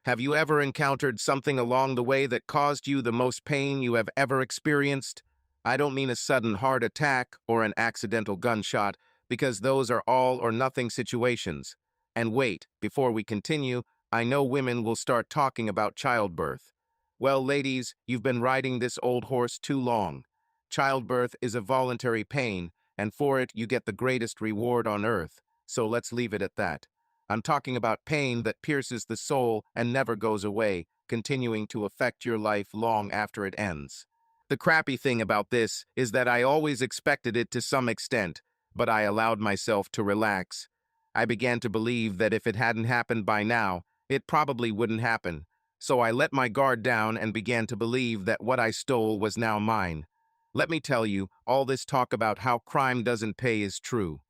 Have you ever encountered something along the way that caused you the most pain you have ever experienced? I don't mean a sudden heart attack or an accidental gunshot, because those are all or nothing situations. And wait, before we continue, I know women will start talking about childbirth. Well, ladies, you've been riding this old horse too long. Childbirth is a voluntary pain, and for it you get the greatest reward on earth, so let's leave it at that. I'm talking about pain that pierces the soul and never goes away, continuing to affect your life long after it ends. The crappy thing about this is that I always expected it to some extent, but I allowed myself to relax. I began to believe that if it hadn't happened by now, it probably wouldn't happen. So I let my guard down and began to believe that what I stole was now mine. Let me tell you, all this talk about how crime doesn't pay is true.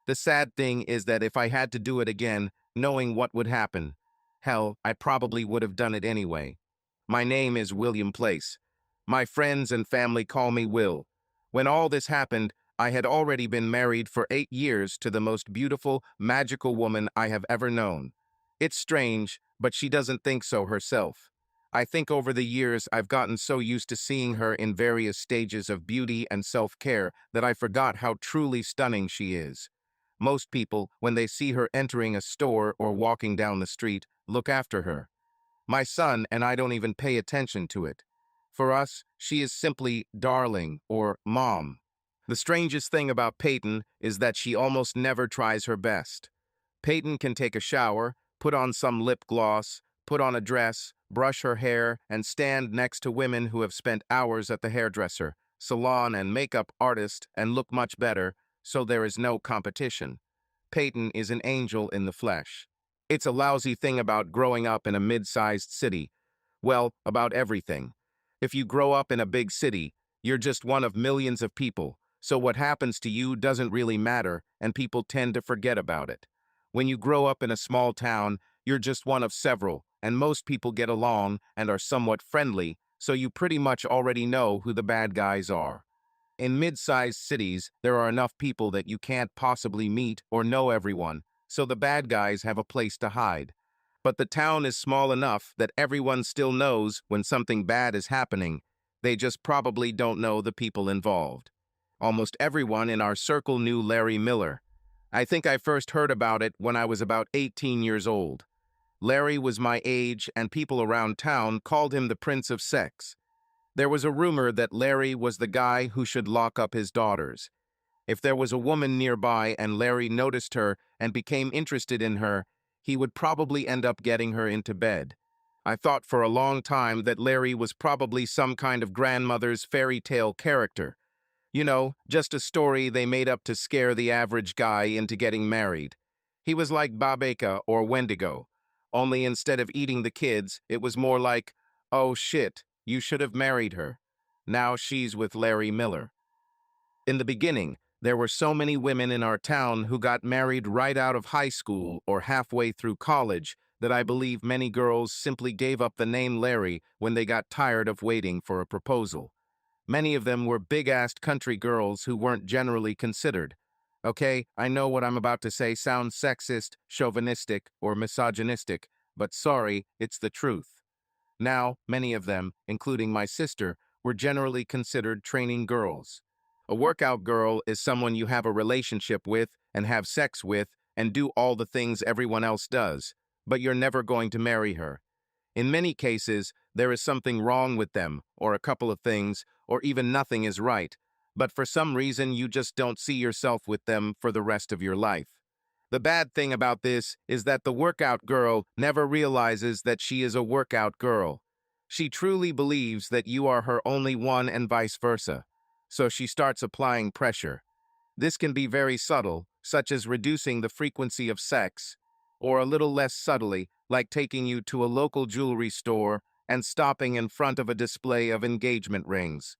The sad thing is that if I had to do it again, knowing what would happen, hell, I probably would have done it anyway. My name is William Place. My friends and family call me Will. When all this happened, I had already been married for 8 years to the most beautiful, magical woman I have ever known. It's strange, but she doesn't think so herself. I think over the years I've gotten so used to seeing her in various stages of beauty and self-care that I forgot how truly stunning she is. Most people, when they see her entering a store or walking down the street, look after her. My son and I don't even pay attention to it. For us, she is simply darling or mom. The strangest thing about Peyton is that she almost never tries her best. Peyton can take a shower, put on some lip gloss, put on a dress, brush her hair, and stand next to women who have spent hours at the hairdresser, salon, and makeup artist and look much better, so there is no competition. Peyton is an angel in the flesh. It's a lousy thing about growing up in a mid-sized city. Well, about everything. If you grow up in a big city, you're just one of millions of people, so what happens to you doesn't really matter, and people tend to forget about it. When you grow up in a small town, you're just one of several, and most people get along and are somewhat friendly, so you pretty much already know who the bad guys are. In mid-sized cities, there are enough people that you can't possibly meet or know everyone, so the bad guys have a place to hide. But the town is small enough that everyone still knows when something bad is happening. They just probably don't know the people involved. Almost everyone in our circle knew Larry Miller. I think I first heard about it when I was about 18 years old. Larry was my age, and people around town called him the Prince of Sex. There was a rumor that Larry was the guy who should lock up his daughters. If there was a woman nearby and Larry noticed her and became interested in her, he would probably end up getting her into bed. I thought for a long time that Larry was probably some kind of grandmother's fairy tale character. You know, just a story they made up to scare the average guy into getting married. He was like Babeka or Wendigo, only instead of eating the kids, it was more like, oh shit, you should have married her. Now she's with Larry Miller. In the beginning, there were so many women in our town who got married right out of high school or halfway through college that I believe many girls simply gave up the name Larry when they got tired of waiting for a proposal. Many of them were big-assed country girls who weren't generally considered. Okay, I know what I'm about to say sounds sexist, chauvinistic, or misogynistic, but sorry, it's the truth. Now, many of them, including my sister, were generally considered training girls. A workout girl is someone you have a relationship with and have sex with and do all the things everyone else does, but you're never going to marry her. In many cases, there is something wrong with them, or a couple of things, or even nothing is right, but for some reason you just don't see yourself with them for the rest of your life. The bad thing about this is that the workout girl never realizes that she is a workout girl. She truly believes that you are her only one and vice versa, so she starts applying pressure. This can be very subtle, such as reducing the frequency of sex, or a little less subtly, like taking you to a local jewelry store and stopping in front of a display of engagement rings.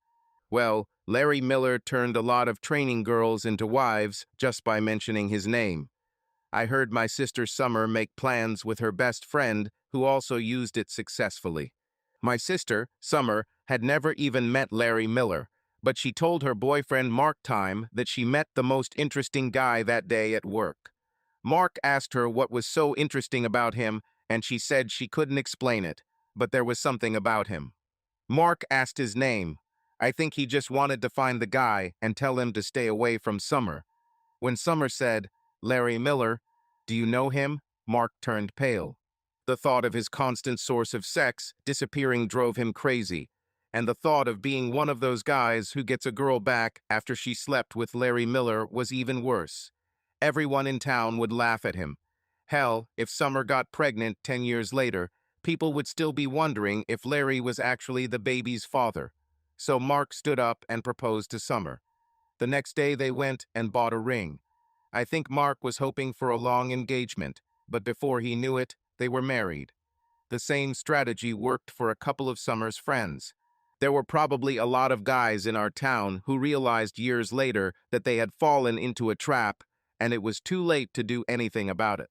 Well, Larry Miller turned a lot of training girls into wives just by mentioning his name. I heard my sister Summer make plans with her best friend who also used it successfully. My sister, Summer, had never even met Larry Miller, but she told her boyfriend Mark Time that she met the most interesting guy that day at work. Mark asked her what was so interesting about him, and she said she couldn't explain it, but there was something about him. Mark asked his name. I think he just wanted to find the guy and tell him to stay away from Summer. When Summer said, "Larry Miller, do you know him?" Mark turned pale. The thought of his constant source of sex disappearing drove him crazy, and the thought of being one of those guys who gets a girl back after she slept with Larry Miller was even worse. Everyone in town would laugh at him. Hell, if Summer got pregnant 10 years later, people would still be wondering if Larry was actually the baby's father. So Mark stood up and proposed to Summer. The next day they went and bought a ring. I think Mark was hoping for a long engagement, but before he knew it, they were married. The same strategy worked for a couple of Summer's friends. There were probably a lot of guys in our town who realized years later that they had fallen into a trap, and it was too late to do anything about it.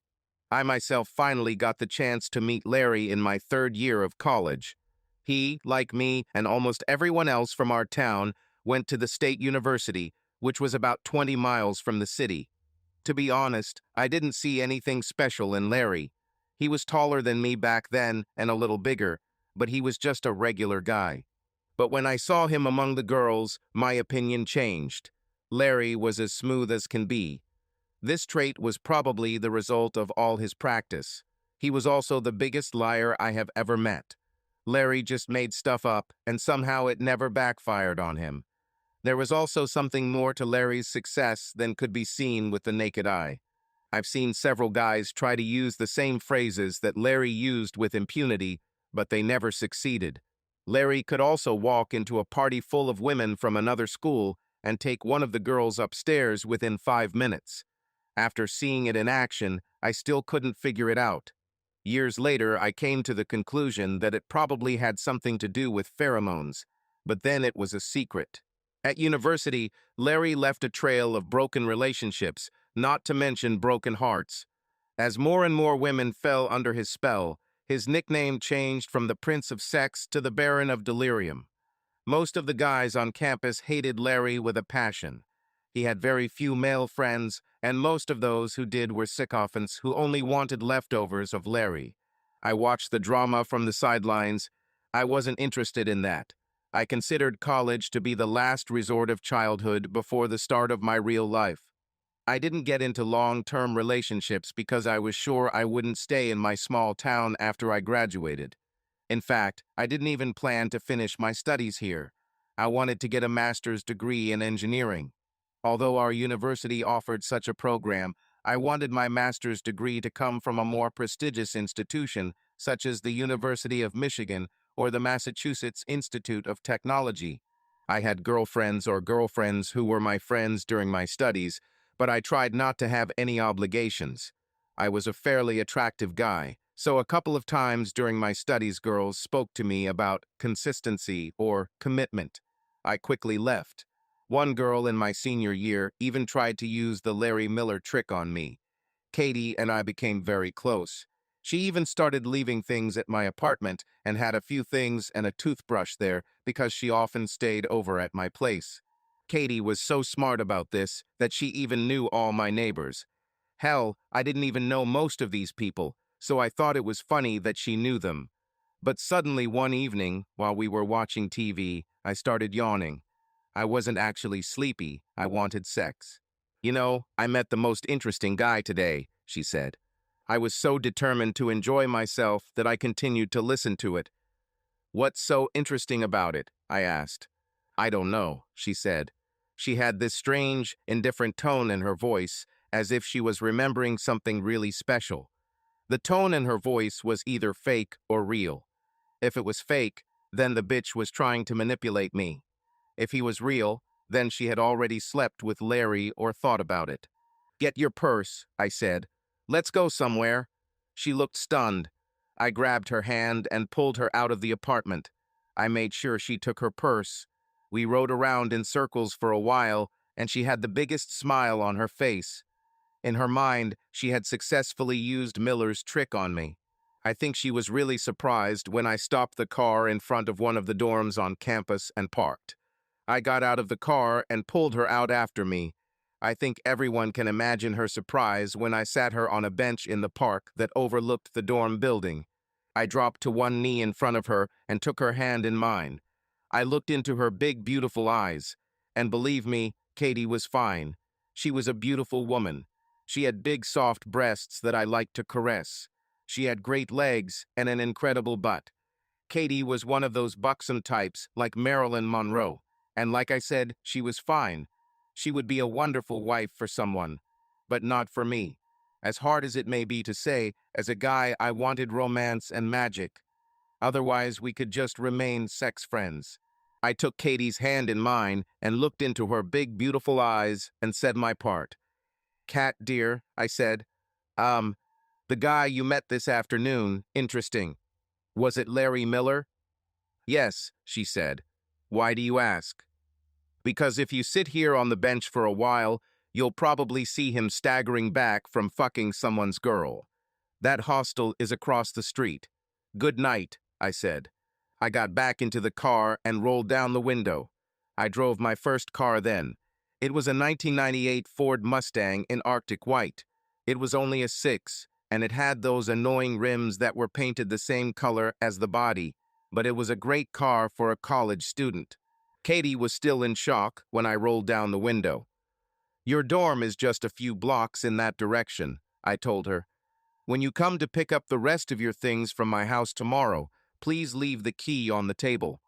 I myself finally got the chance to meet Larry in my third year of college. He, like me and almost everyone else from our town, went to the state university, which was about 20 miles from the city. To be honest, I didn't see anything special in Larry. He was taller than me back then and a little bigger, but he was just a regular guy. But when I saw him among the girls, my opinion changed. Larry was as smooth as can be. This trait was probably the result of all his practice. He was also the biggest liar I have ever met. Larry just made stuff up, and somehow it never backfired on him. There was also something more to Larry's success than could be seen with the naked eye. I've seen several guys try to use the same phrases that Larry used with impunity, but they never succeeded. Larry could also walk into a party full of women from another school and take one of the girls upstairs within 5 minutes. After seeing it in action, I still couldn't figure it out. Years later, I came to the conclusion that it probably had something to do with pheromones, but then it was a secret. At university, Larry left a trail of broken relationships, not to mention broken hearts. As more and more women fell under his spell, his nickname changed from the Prince of Sex to the Baron of Delirium. Most of the guys on campus hated Larry with a passion. He had very few male friends, and most of those who did were sycophants who only wanted leftovers of Larry. I watched the drama from the sidelines. I wasn't interested in that. I considered college to be the last resort of childhood before the start of my real life. I didn't get into long-term relationships because I was sure I wouldn't stay in my small town after I graduated. In fact, I didn't even plan to finish my studies here. I wanted to get a master's degree in engineering. Although our university offered such a program, I wanted my master's degree to come from a more prestigious institution, such as the University of Michigan or the Massachusetts Institute of Technology. I had girlfriends who were my friends during my studies, but I tried not to have any obligations. I was a fairly attractive guy, so a couple of times during my studies girls spoke to me about consistency or commitment. I quickly left. One girl in my senior year even tried to use the Larry Miller trick on me. Katie and I became very close. She even started leaving things at my apartment and had a few things and a toothbrush there because she often stayed over at my place. Katie was so smart about this that she even knew all my neighbors. Hell, I didn't even know most of these people, so I thought it was funny that she knew them. But suddenly one evening, while we were watching TV, I started yawning. I wasn't actually sleepy, I wanted sex. "You know, I met the most interesting guy today," she said. I was so determined to enjoy myself that I continued to listen to it. "What's so interesting about it?" I asked. "I don't know," she said. She had this strange, indifferent tone in her voice, as if she was remembering something really special. The tone in her voice was either fake or real. If it was fake, then the bitch was trying to manipulate me. If he was real, then she had already slept with Larry or thought about it. "Get your purse," I said. "Let's go somewhere." She looked stunned. I grabbed her hand and pulled her out of the apartment. I made sure she took her purse. We rode around in circles for a while, and she had the biggest smile on her face. In her mind, she had successfully used Miller's trick on me. I think she was really surprised when I stopped the car in front of one of the dorms on campus and parked. I got out of the car and pulled her out after me. I think everyone can imagine her surprise when I sat her on a bench in the park that overlooked the dorm building. I dropped to one knee in front of her and took her hand in mine. I looked into her big, beautiful eyes, and believe me, Katie was fine. She was a beautiful woman. She had big, soft breasts that I liked to caress. She had great legs and an incredible butt. Katie was one of those buxom types like Marilyn Monroe, and like I said, she was fine. She would be a wonderful wife for someone, but not for me. As hard as it may be to say, as a guy, I wanted romance and magic. Otherwise, we could just remain sex friends. I took Katie's hand in mine and looked into her big, beautiful eyes and said my part. Kat, dear, I said, um, the guy you met this afternoon, interesting. Was it Larry Miller? Yes, she said. Why do you ask? Because if you sit here on the bench for a while, you'll probably see him staggering back from fucking someone's girl. That hostel is across the street. Good night, I said. I got back into the car and rolled down the window. I drove my first car then. It was a 1998 Ford Mustang in Arctic white. It was only a 6, and it had those annoying rims that were painted the same color as the body, but it was a great car for a college student. Katie was still in shock when I rolled down the window. Your dorm is just a few blocks in that direction, I told her. When you come to pick up the rest of your things from my house tomorrow, please leave the key on the table.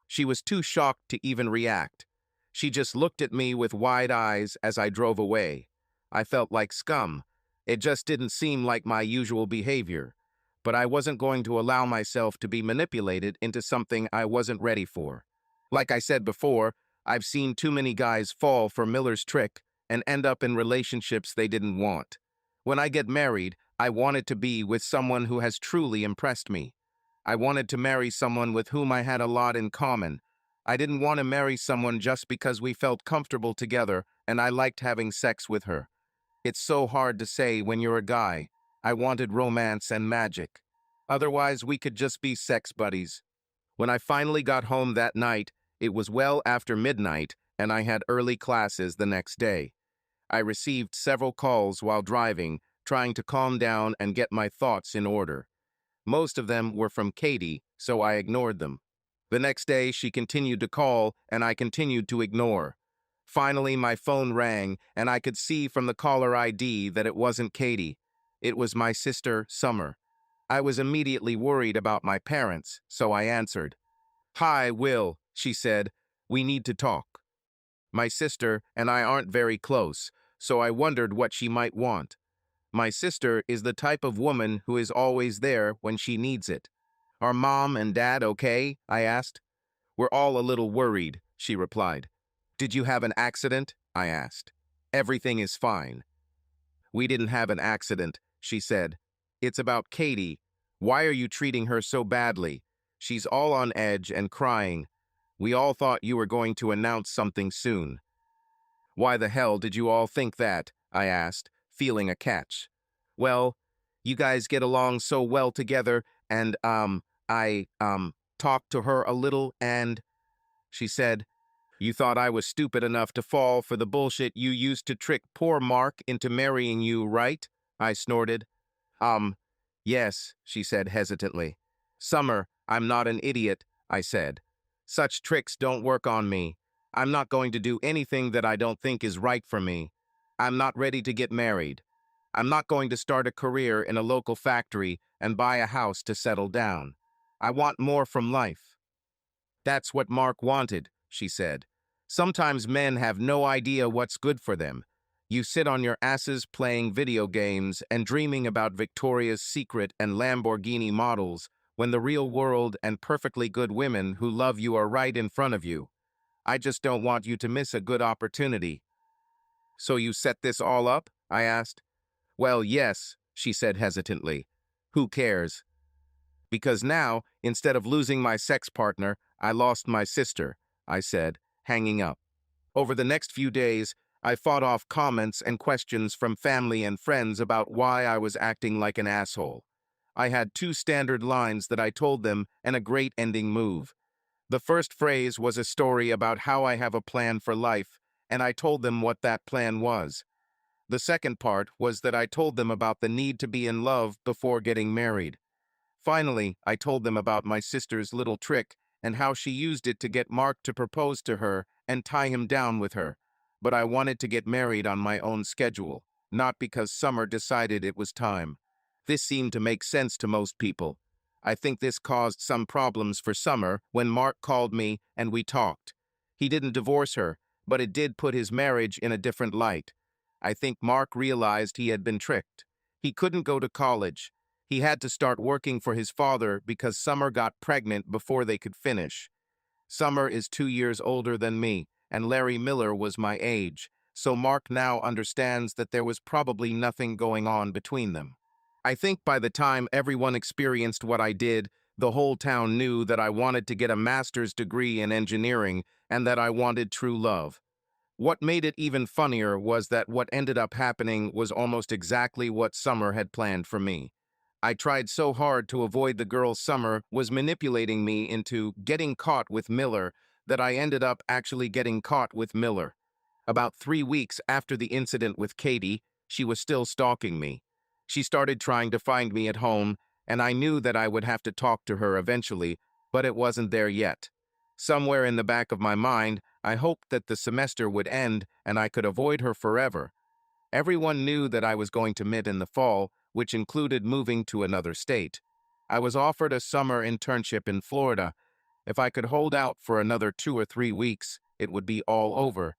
She was too shocked to even react. She just looked at me with wide eyes as I drove away. I felt like scum. It just didn't seem like my usual behavior. But I wasn't going to allow myself to be manipulated into something I wasn't ready for. Like I said before, I've seen too many guys fall for Miller's trick and end up in relationships they didn't want. When I get married, I want it to be with someone who has truly impressed me. I wanted to marry someone with whom I had a lot in common. I didn't want to marry someone just because we felt comfortable together and I liked having sex with her. It's so hard to say when you're a guy. I wanted romance and magic. Otherwise, we could just be sex buddies. When I finally got home that night, it was well after midnight and I had early classes the next day. I received several calls while driving, trying to calm down and get my thoughts in order. Most of them were from Katie, so I ignored them. The next day, she continued to call, and I continued to ignore. Finally, my phone rang, and I could see from the caller ID that it wasn't Katie. It was my sister, Summer. I was immediately worried about my parents, so I answered. Hi, Will, she said. We need to talk. My sister and I aren't very close, so I wondered what she might want. My sister is the type of woman who is always there when she needs it. Are Mom and Dad okay? I asked. We're all a little worried, she replied. Did you have an accident? I asked. Everything is fine. We didn't have an accident, she said. It's about Katie. Why are you treating her so badly? She's all on edge and crying. We all thought you were going to announce something soon. Why the hell did you all think that? I asked, feeling a catch. Well, you guys get along so well together, and, I talked to her a little, and she said, you thought I was stupid enough to fall for the bullshit you used to trick poor Mark into marrying you, right? I snorted. Yes, she said hesitantly. Summer, I'm not an idiot, I said. Such tricks don't work on me. I'm not going to do anything that I don't think is right for me. I'm not ready to get married. I'm not going to start a career in a local factory and buy a house to settle down. I want more from life. That's what Mark wanted, she said. Sometimes men have no idea what's good for them. You sit on your asses playing video games and dreaming about Victoria's Secret and Lamborghini models when the real world and perfectly good women who love you are right in front of you. I just don't want you to miss a good opportunity. So you set this all up? I asked. Well, yes, she said hesitantly. Who cares? Because now, instead of losing my sex partner, I lost my sister, I said, hanging up. Over the next few days, I fought off comments and questions from family and friends about why I was acting like an asshole. I had two standard lines that I told them and a great ending move. The first phrase was a story about how I have a plan for life, and I told them what that plan was. The second part was that I told them about the need to be in love before getting married. Finally, I told them about my sister's little trick and how she used it to get Mark to propose to her and tie him down with her. But I wanted to get married on my own schedule, not because Summer decided it was time. This seemed to make sense to most people. I think this caused some problems for Summer when Mark called me and we talked. He didn't divorce her, but it did put his marriage in a different light. I think Mark realized he had been tricked. He couldn't go to college. He had to start working for his father because Summer got pregnant before they could finish. Summer is 2 years older than me, and Larry Miller was my age, so Mark now understands that there was probably nothing going on between them. I think by the time everyone experienced what I did, the whole town knew that I wanted to get a master's degree in engineering and that I wanted true love. What made it even funnier was that what ended up happening was almost exactly what Summer had planned for me. I tried so hard to avoid the girl Summer was manipulating me into getting caught with Miller that I ended up actually getting caught with Miller. About 3 weeks after the incident with Katie, she was still stalking me. She started trying to find me at home, and I knew that I would have to talk to her eventually, but it wasn't there yet. Somewhere in the back of my mind, I hoped that the semester would end and I could avoid her forever. Everyone knew that I was going to mid in the fall, which included moving to another state. I was offered a summer internship in Florida. If I could hold out for another 2 or 3 weeks, it would be all over.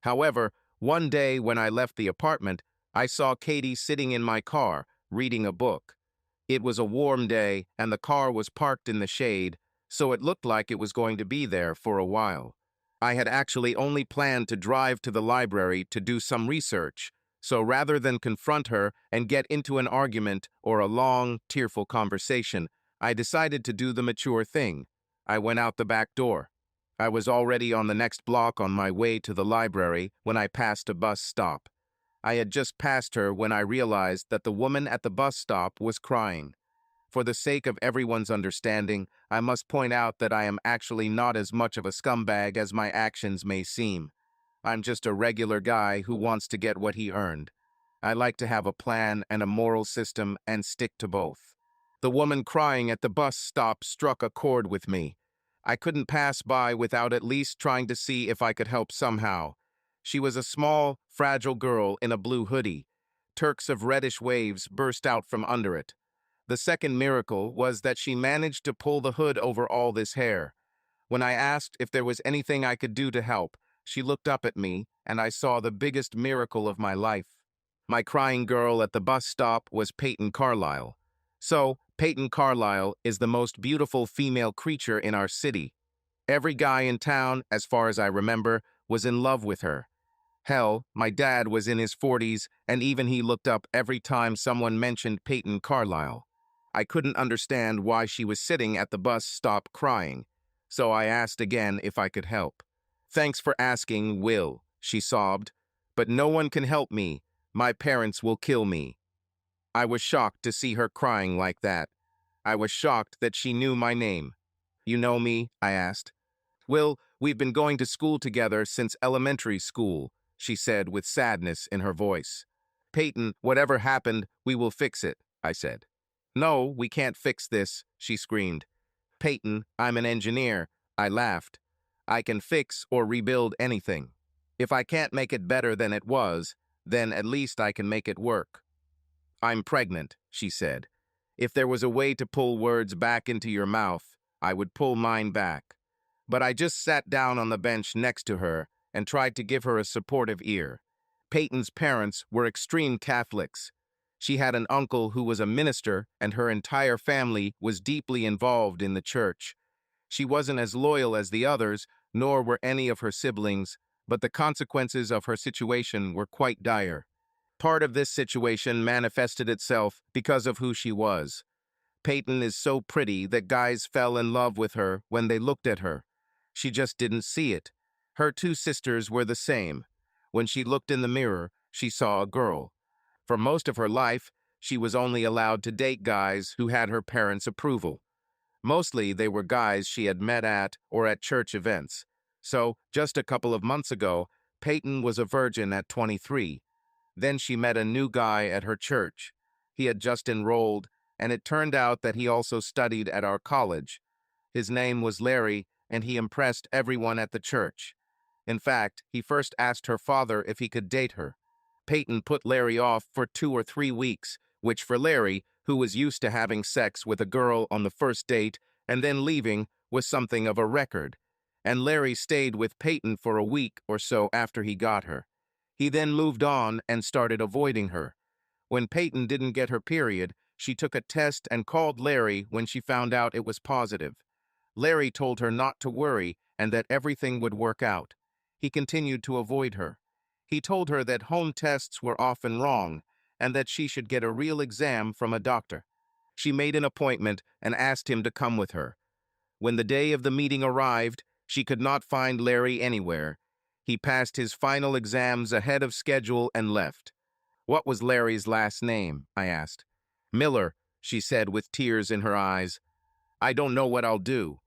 However, one day when I left the apartment, I saw Katie sitting in my car, reading a book. It was a warm day, and the car was parked in the shade, so it looked like it was going to be there for a while. I had actually only planned to drive to the library to do some research, so rather than confront her and get into an argument or a long, tearful conversation, I decided to do the mature thing. I went out the back door. I was already on the next block on my way to the library when I passed a bus stop. I had just passed her when I realized that the woman at the bus stop was crying. For the sake of everyone's understanding, I must point out that I am actually not as much of a scumbag as my actions may seem. I'm just a regular guy who wants to get what he earned. I like to have a plan and a moral system and stick to both. The woman crying at the bus stop struck a chord with me. I couldn't pass by without at least trying to see if I could help somehow. She was a small, fragile girl in a blue hoodie. Turks of reddish waves burst out from under it. The second miracle was that she managed to pull the hood over all this hair. When I asked if there was anything I could do to help, she looked up at me, and I saw the biggest miracle of my life. My crying girl at the bus stop was Peyton Carlisle. So, Peyton Carlisle is the most beautiful female creature in our city. Every guy in town, as far as I remember, was in love with her. Hell, my dad was in his 40s, and even he looked up every time someone mentioned Peyton Carlisle. I couldn't understand why she was sitting at the bus stop crying, so I asked again if I could help. "Thanks for asking, Will," she sobbed, "but no one can help me. My parents will kill me." I was shocked to see her crying like that. I was shocked that she knew my name. "You know me?" I asked. "Will, we've been going to school together since elementary school," she said with sadness in her voice. "Peyton, whatever happened, we will fix it," I said. "No, we can't fix this," she screamed. "Peyton, I'm an engineer," I laughed. "I can fix or rebuild anything. If I can't make it better than it was, then at least I can make it work." "I'm pregnant," she said. "If there was a way to pull words back into your mouth, I would pull mine back." But I just sat down on the bench next to her and tried to give her a supportive ear. Peyton's parents were extreme Catholics. She had an uncle who was a minister, and her entire family was deeply involved in the church. She wasn't as loyal as the others, nor were any of her siblings, but the consequences of her situation were quite dire. Part of this situation manifested itself because of who she was. Peyton is so pretty that guys fell in love with her when they looked at her. She just didn't see it. Her two sisters were the same. When she looked in the mirror, she saw a girl. For most of her life, she was only allowed to date guys who had her parents' approval. Mostly, they were guys she had met at or at church events. So, just a couple of months ago, Peyton was a virgin at 23. Then she met a new guy at her church. He had just enrolled, and it turned out that he also studied at our college. His name was Larry, and he impressed everyone at the church. In fact, he first asked her father if he could date her. Peyton put Larry off for 2 or 3 weeks, which for Larry, who was used to having sex with a girl on the first date and then leaving, was something of a record. And Larry stayed with Peyton for a week or so after he got her. He then moved on and started avoiding her. When Peyton didn't get her period, she took a test and called Larry when she found out it was positive. Larry told her not to worry and that everything would work out. He continued to avoid her. He told her that home tests were often wrong and that she should get a real exam from a doctor. She made an appointment and asked him to come with her. When the day of the meeting arrived, she could not find Larry anywhere. He passed his final exams ahead of schedule and left. "What was Larry's last name?" I asked. "Miller," she said with tears in her eyes. "I don't know what I'll do.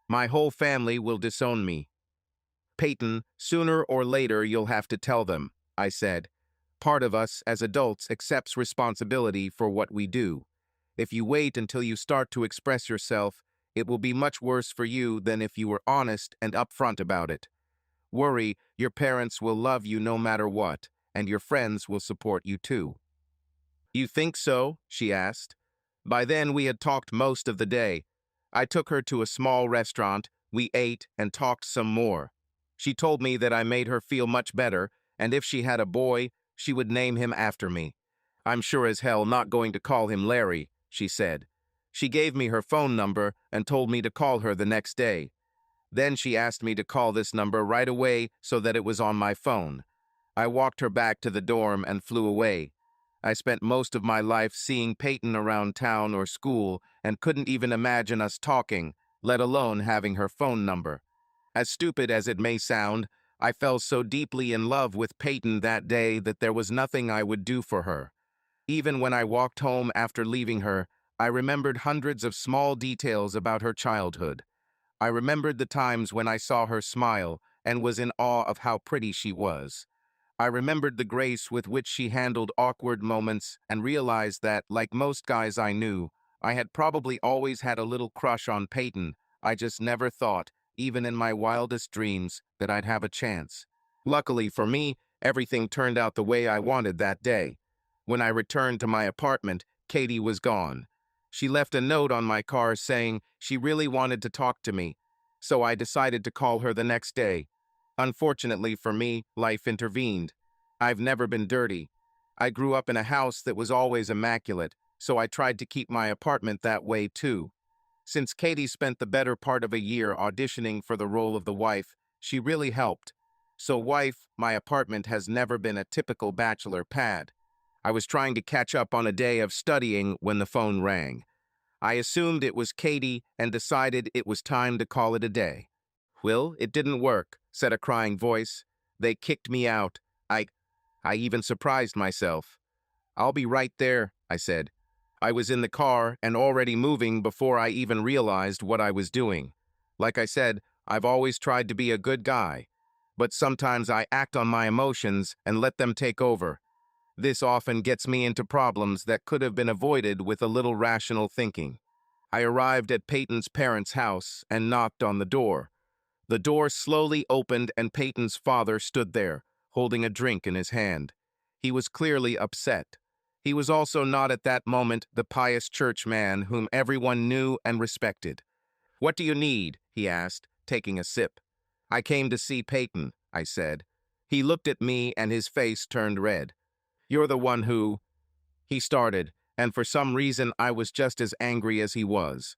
My whole family will disown me." "Peyton, sooner or later you'll have to tell them," I said. "Part of us as adults accepts responsibility for what we do. If you wait until you start to express yourself, it will be much worse for you than if you were honest and upfront about it. Worry, your parents will love you no matter what, and your friends will support you too." "You think so?" she asked. By then we had talked most of the day. I took her to a small restaurant, we ate and talked some more. She told me that I made her feel much better, and if she had a boy, she would name him after me. "I'm sure as hell not going to call him Larry," she said. She gave me her phone number and told me to call her the next day. Then she asked me to call this number right away so that it was on my phone. I walked her back to the dorm and flew away. I spent most of my life seeing Peyton around town or school and couldn't even imagine us talking, let alone having her phone number. As stupid as it may sound, I fell so deeply in love with Peyton that day that there was nothing I would do for her. Even when I walked home after leaving her, I remembered hundreds of small details about her childhood. I remembered the times when I saw her smile and was in awe of how pretty she was. I remembered the grace with which she handled awkward moments and realized that, like most guys I knew, I had probably always had a little crush on Peyton. I just never thought, even in my wildest dreams, that I'd have a chance. Luckily for me, everything turned out the way I wanted that day. When I returned to my apartment, Katie was gone. She left a note on my car saying she really wanted to talk to me, so I decided to call her the next day. Unfortunately for me, life intervened. I've never been dirty. I grew up in a house that was always immaculate, so I tried to keep my apartment that way too. Since Katie spent the better part of a year auditioning for the role of the wife, she really helped. So wife, my apartment has never been a typical bachelor pad. I was trying to catch up on a day of studying when the phone rang. I assumed it was Katie and decided it was time to call it a day. "Will, it didn't work," said a crying voice. "They kicked me out. I even surprised myself." "I'll be right there," I said. I was in the car and already moving before I even realized what I was doing. Like I said, I've always tried to be a good guy, but sometimes I act on my emotions and let them take over. This often gets me into problems that could have been avoided with a little rational thinking. I arrived at Peyton's parents' house and knocked on the door. The door slowly opened and Peyton's father stood there, holding a drink in his hand. He was clearly upset. He was also not at that moment the pious church man whom everyone knew and respected. "What do you need?" he asked, taking a sip. "I came to see Peyton," I said. He looked at me and his face turned red. "You're the one who—" he started, and for some reason I was just as angry as he was.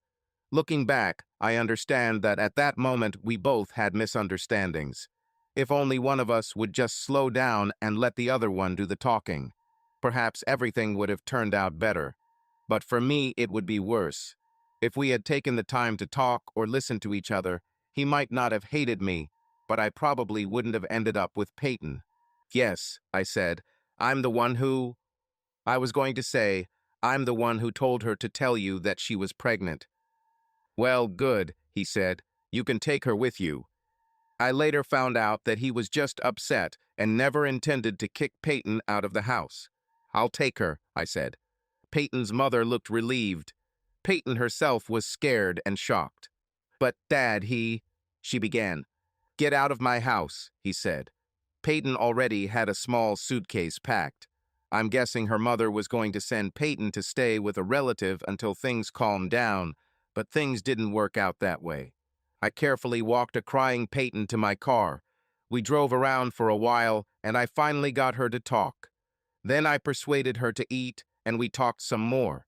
Looking back, I understand that at that moment we both had misunderstandings. If only one of us would just slow down and let the other one do the talking, perhaps everything would have turned out better. But for me, it would be worse. If we had taken the time to talk or listen to each other, he might not have hated me, but I probably wouldn't have ended up with Peyton. "Yes," I said, "I'm the one who—" I was going to say, "I'm the one who told her to tell you that she was pregnant." "Well, good," he said. "You can take her with you." I later found out that he was just upset and never intended to kick Peyton out of the house. "I'll take her," I said. Peyton's mother looked relieved. Peyton herself was scared and shocked. "But, Dad, she began. "Get out of my house," he said. Peyton already had a small suitcase packed. I'm guessing her mother was going to send Peyton to stay with a relative until things calmed down, but things didn't work out that way. I carefully walked a crying Peyton to my car. We drove around for a while, and I finally got her to talk. Then I persuaded her to eat, and we talked some more.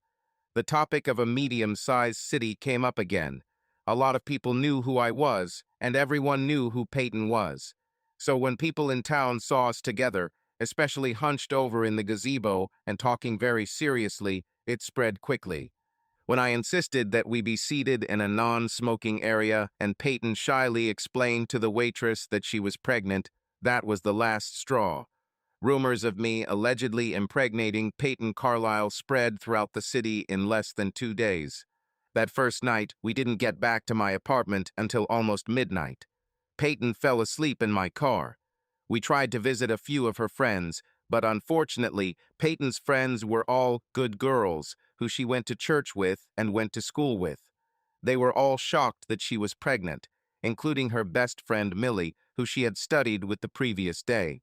The topic of a medium-sized city came up again. A lot of people knew who I was, and everyone knew who Peyton was. So when people in town saw us together, especially hunched over in the gazebo and talking very seriously, it spread quickly. When I insisted that we be seated in a non-smoking area and Peyton shyly explained to the waitress that she was pregnant, that was the last straw. Rumors of me allegedly impregnating Peyton Carlisle spread throughout the city in less than 2 days. That first night, we didn't get back to my apartment until almost midnight. Peyton fell asleep in my car. We tried to visit a few of her friends, but unfortunately, Peyton's friends were all good girls who she went to church with and went to school with. They were all shocked that she was pregnant, including her best friend Millie, who she had studied with the previous day.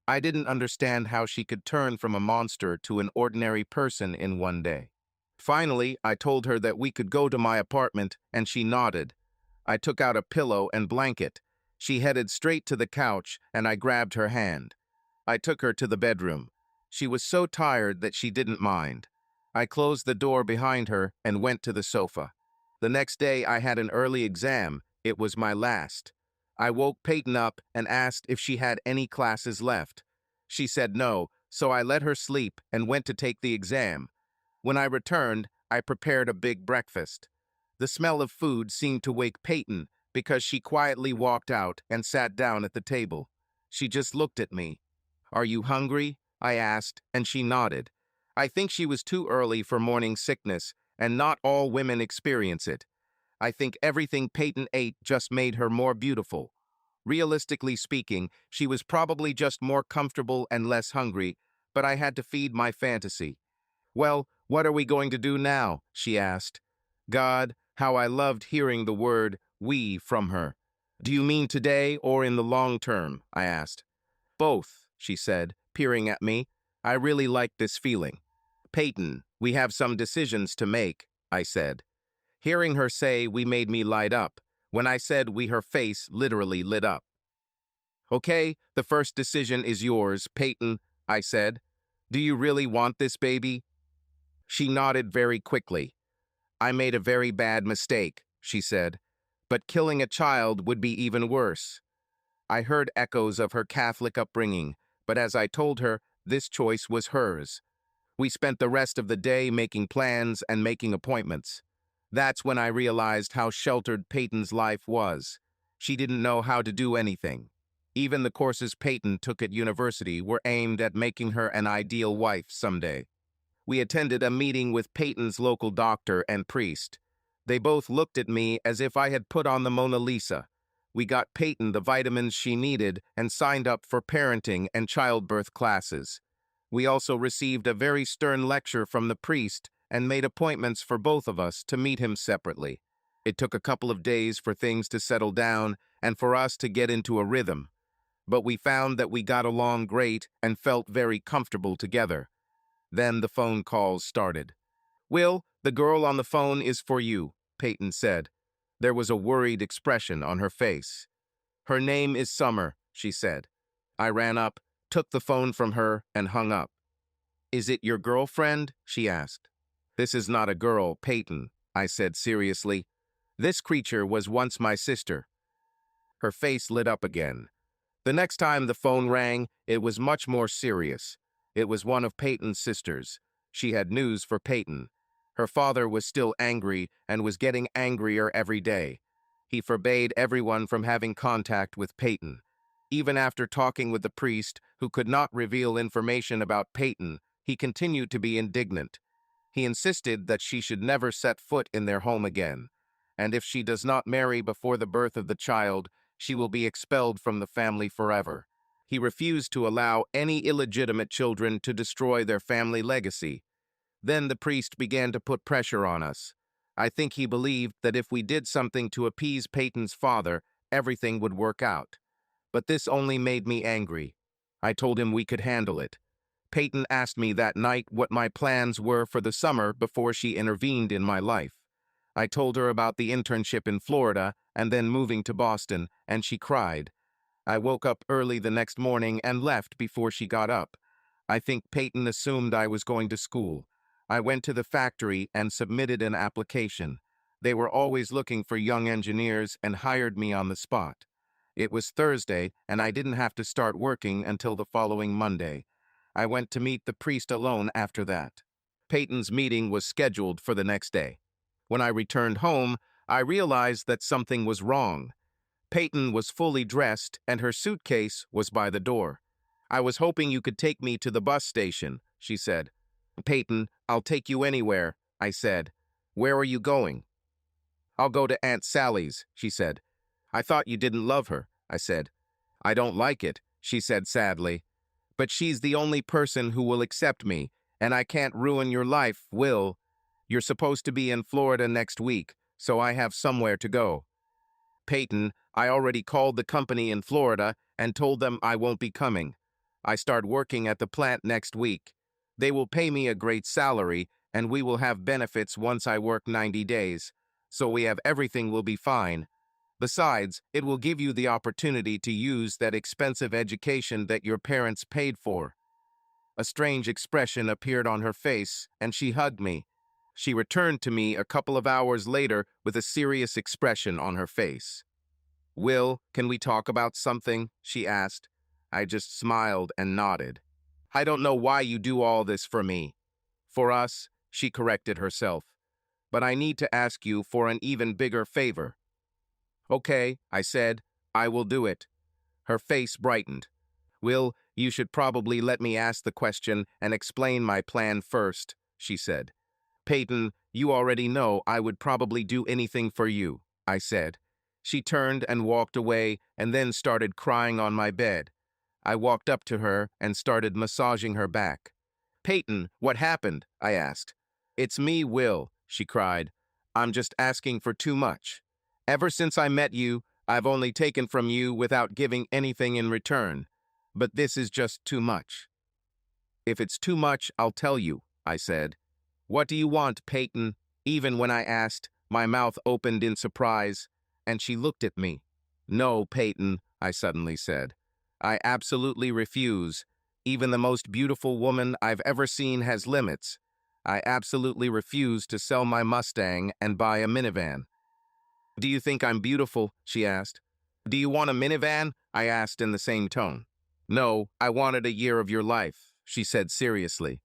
I didn't understand how she could turn from a monster to an ordinary person in one day. Finally, I told her that we could go to my apartment, and she nodded. I took out a pillow and blanket. She headed straight to the couch, and I grabbed her hand. I took her to the bedroom. She was so tired that she didn't mind. I closed the door behind her and went to the sofa. The next day, I had an early exam. It was my last. I woke Peyton up and asked if she had any classes left. She said no, so I let her sleep and went to take the exam. When I returned, I prepared a big breakfast. The smell of food seemed to wake Peyton because she quietly walked out and sat down at the table. She just looked at me. "Are you hungry?" I asked, and she nodded. I think she was too early for morning sickness, and not all women experience it. I think everything Peyton ate just made her more beautiful. Realistically speaking, she was probably just more comfortable and less hungry, but I had to feed my fantasy. "Well, what are we going to do now?" she asked. God, how I loved hearing the word "we" from her. "Do you mean today or in the long term?" I asked. "Both," she said, peering at me. I really liked this feeling. "Peyton, we have some decisions to make," I said. Hearing her say "we" made me light up. When I said "we," her face literally lit up. "Okay, the first decision is yours, Peyton," I said. "Do you really want this baby?" She nodded very quickly. "I made a very bad mistake," she said. "But killing a child would be even worse." I heard echoes of her Catholic upbringing, but as I told her, this choice was hers. We spent the rest of the day making plans and making appointments. That's when I realized how sheltered Peyton's life was. She didn't know how to do anything. Even the courses Peyton took at university were aimed at making her an ideal wife someday. We attended a meeting with Peyton's local doctor and priest. They both looked at me as if I had put on the Mona Lisa. We got Peyton the vitamins she needed and signed up for parenting and childbirth classes. We also received a very stern lecture from the priest and made appointments for both of us to meet him separately. It took a couple of days for things to settle down and for us to get into a rhythm. But we found that we got along great and felt very comfortable together. Then the phone calls started. "Will, the girl on the phone is for you," Peyton said. There was a worried expression on her face. "Her name is Summer," she said. I ran up, took the phone from her, and hung up. "Is it your girlfriend?" she asked. "This is not a girl, Peyton," I said seriously. "This creature was once my sister." Her face lit up again. The next time the phone rang, it was much more serious. It was one of Peyton's sisters. She had news for Peyton. Her father was still angry and was getting angrier every day. He forbade everyone from having contact with Peyton. Even after talking with the priest, who could not reveal information about Peyton, he continued to be indignant. He insisted that she should never set foot in their home again, and if she does not marry before the birth of the child, she will be expelled from the family forever. He refused to allow any illegitimate children to destroy their family legacy. Then the priest began to put pressure on us. I think he believed that if we did something to appease Peyton's father, everything would work out. But this only made me angry. I told him we could handle it. Peyton asked me that night what my plans were for the summer before she intervened in my life. I told her about the internship in Florida and then moving to Boston, and she cried. I woke up early the next morning and left before she got up. I think Peyton assumed I was going to school. I went to the factory and submitted an application. They were always looking for young engineers and hired me on the spot. It was Thursday, and I didn't have to start working until the following Monday. I went to meet the priest alone after that. Peyton's meeting was scheduled for the next day. When I returned home, I realized that something was wrong. Peyton was fully dressed, and her suitcase was by the door. I was hoping you could take me to the bus station, she said. Peyton, I'll take you anywhere, I said. Where are you going? I'll go to Aunt Sally's, she said. I thought you didn't love her, I said. I don't like it, she said sadly. But she's the only person who will accept me, and I can't ruin your life, Will. You're supposed to be in Florida next week, so I have somewhere to go. Peyton, I already called the company in Florida and told them I won't be coming. I start working at the plant next week. They will pay me a great salary, and we will have benefits once I work 90 days. So we have everything will be fine. Besides, it will give you the opportunity to use that expensive education that your parents paid for. A strange expression appeared on her face, and she hugged me. She returned to me a couple of hours later with a serious expression on her face. Will, can we talk about something? She asked. I just smiled and nodded. I don't know why you do all this for me. For us, she corrected herself. But I need to ask you for an even bigger favor. Okay, I said, I will do it. Her face brightened. Will, you should probably let me ask the question and explain my plan first, she said. Peyton, you already know I would probably do anything for you, I said. She turned and walked away and then started crying on my bed. I walked up to her and started massaging her back. Peyton, what happened? I asked. It's me, Will, she cried. I'm just asking for too much. Ever since I met you, I've only taken from you without giving anything in return. But this is just too much. If it's too much, I'll tell you, I said. What do you want, Peyton? Even when I asked, my mouth opened in surprise, and she looked at me. No, Peyton, I suddenly said. I absolutely refuse. Even the most beautiful woman I've ever seen has limits. I absolutely refuse to sell my Mustang and buy a minivan. Do you think I'm beautiful? She asked. Do you want a minivan? I asked in the same tone. No, I wanted a year of your life, she said seriously.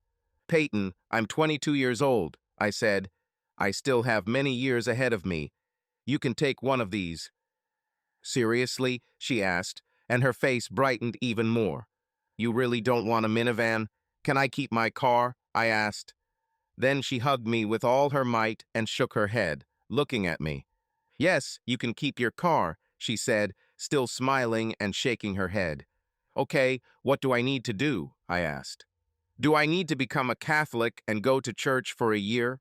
Peyton, I'm 22 years old, I said. I still have many years ahead of me. You can take one of these. Seriously? She asked, and her face brightened even more. You really don't want a minivan? Can I keep my car? I asked. Then she hugged me with all her might and shook her head, looking at me. Yes, you can keep your car, she said, still smiling and shaking her head. Okay, what do I need to do? I asked. Do I need to become a Catholic and go to church for a year?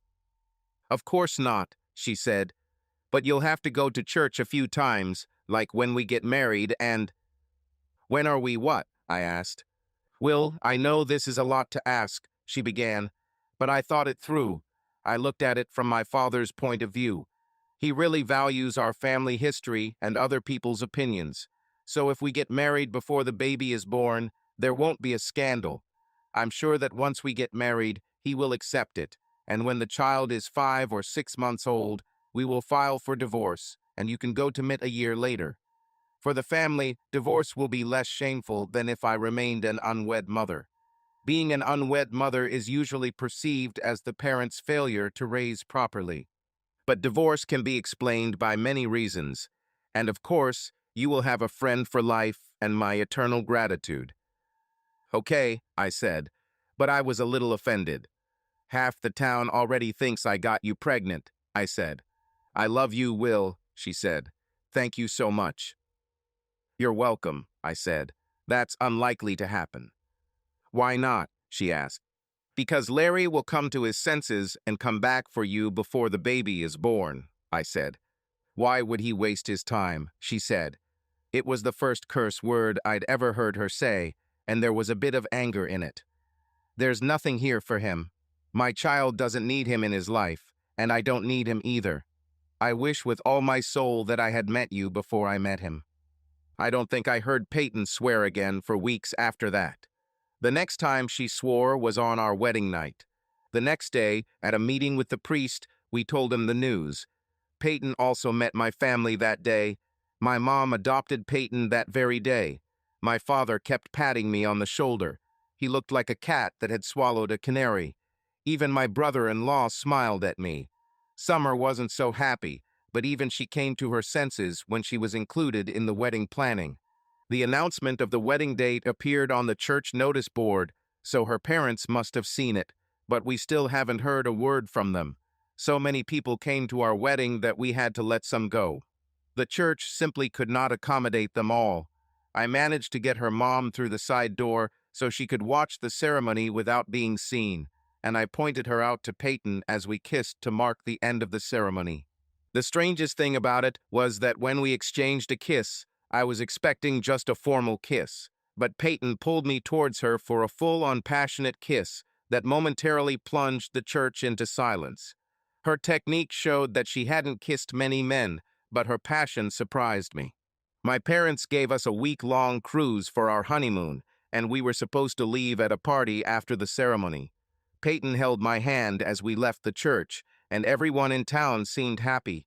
Of course not, she said. But you'll have to go to church a few times, like when we get married and... When are we what? I asked. Will, I know this is a lot to ask, she began, but I thought it through. I looked at it from my father's point of view. He really values our family history and other people's opinions. So if we get married before the baby is born, there won't be a scandal. I'm sure that once we get married, he will accept it, and when the child is 5 or 6 months old, we will file for divorce, and you can go to MIT a year later. For the family, divorce will be less shameful than if I remained an unwed mother. Being an unwed mother is usually perceived as the parent's failure to raise properly. But divorce can be explained by many reasons, and of course, you will have a friend for life and my eternal gratitude. Okay, I said, but I was a little offended. Half the town already thinks I got you pregnant, I said. I love you, Will, she said. Thank you so much. You're welcome, I said. That's unlikely to happen. Why not? She asked. Because Larry will come to his senses and come back for you before the baby is born, I said. Why would he waste his time? She said. It was the first curse word I'd ever heard her say, and there was a bit of anger in it. There's nothing here for him. My child doesn't need him in his life, and I don't need him either. I wish with all my soul that I had met you before I met him. I don't think I heard Peyton swear again for weeks after that. The next time she swore was on our wedding night. The next day, at a meeting with the priest, we told him the news. Peyton also met my family that day. My mom adopted Peyton that very day. My father kept patting me on the shoulder. He looked like a cat that had swallowed a canary. Even my brother-in-law smiled at me. Summer wasn't so happy, but even she came to her senses when she was included in the wedding planning. The announcement of the wedding date appeared on the church notice board, so her parents must have seen it, but we still haven't heard a word from them. So many people came to our wedding that we had to let some go. The church simply could not accommodate them all. I managed to get her mom through the side door so she could watch the ceremony without being seen, and I pointed her out to Peyton as we kissed to mark the end of the ceremony. The strangest thing about it was that when we exchanged a kiss, I was expecting just a formal kiss, but Peyton pulled me towards her for a full-on passionate kiss that momentarily plunged the church into silence. Her technique showed that she hadn't kissed many men, but her passion surprised me. My parents gave us a week-long cruise for our honeymoon, and we were supposed to leave at a party after the ceremony. Peyton held my hand as we left the church, and everyone in town seemed happy.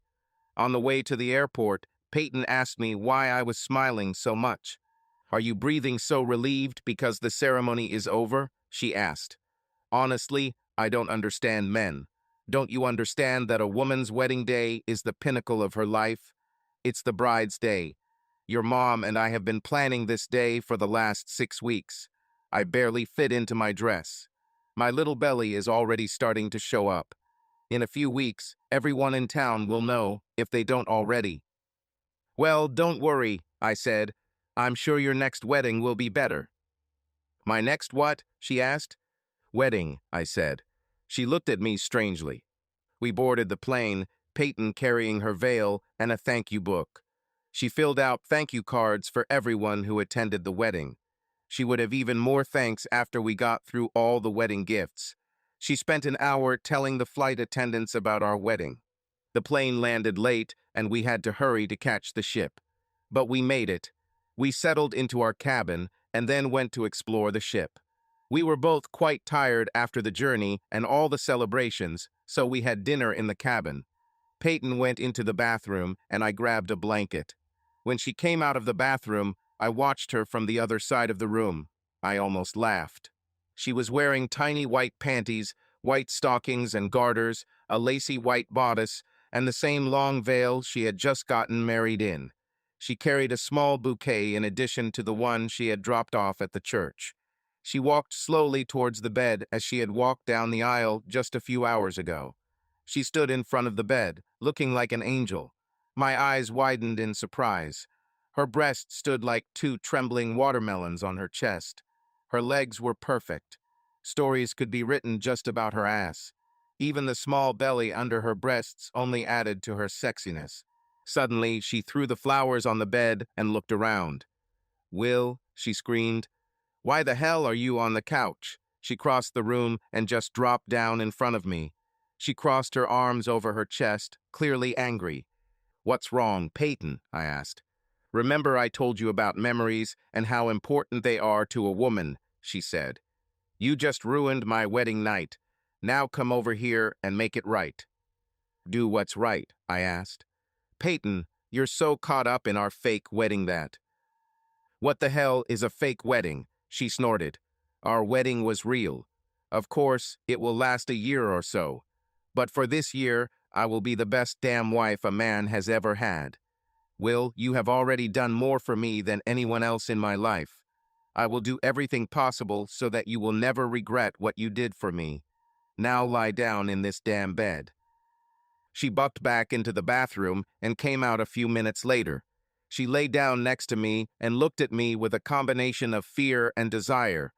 On the way to the airport, Peyton asked me why I was smiling so much. "Are you breathing so relieved because the ceremony is over?" she asked. Honestly, I don't understand men. Don't you understand that a woman's wedding day is the pinnacle of her life? It's the bride's day. Your mom and I have been planning this day for the last 6 weeks. I barely fit into my dress. My little belly is already starting to show up. In a few weeks, everyone in town will know, if they don't already. "Well, don't worry," I said. "I'm sure your next wedding will be better." "My next what?" she asked. "Wedding," I said. She looked at me strangely. We boarded the plane, Peyton carrying her veil and a thank you book. She filled out thank you cards for everyone who attended the wedding. She would have even more thanks after we got through all the wedding gifts. She spent an hour telling the flight attendants about our wedding. The plane landed late, and we had to hurry to catch the ship. But we made it. We settled into our cabin, and then went to explore the ship. We were both quite tired after the journey and all the celebrations, so we had dinner in the cabin. Peyton went into the bathroom, and I grabbed a blanket. When she came out of the bathroom, I watched her from the other side of the room. I almost laughed. She was wearing tiny white panties, white stockings and garters, a lacy white bodice, and the same long veil she had just gotten married in. She carried a small bouquet in addition to the one she had dropped off at the church. She walked slowly towards the bed as she had walked down the aisle just a few hours ago. She stood in front of the bed, looking like an angel. My eyes widened in surprise. Her breasts stood like two trembling watermelons on her chest. Her legs were perfect. Stories could be written just about her ass. Even the small belly under her breasts only added to her sexiness. Suddenly, she threw the flowers on the bed and looked around. "Will," she screamed, "why the hell are you on the couch?" She crossed the room and just dropped down in front of me. She crossed her arms over her chest, clearly angry. "What's wrong, Peyton?" I asked. "Remember I told you about memories and how important they are to a woman," she said. "You just ruined my wedding night. Now come over here and make it right." "Do what's right?" I asked. "Peyton, you're so caught up in our fake wedding that—" "What the hell is a fake wedding?" she snorted. "Our wedding was real. Of course, it will last a year or so. But for this year, I will be the best damn wife a man has ever had. Will, you have already done more for me than anyone else in my life. I will do everything possible so that you will never regret what you did for me. Now lie down in this damn bed." She bucked back into the bathroom and came out a few minutes later. She lay down next to me and looked at me with a combination of fear and desire.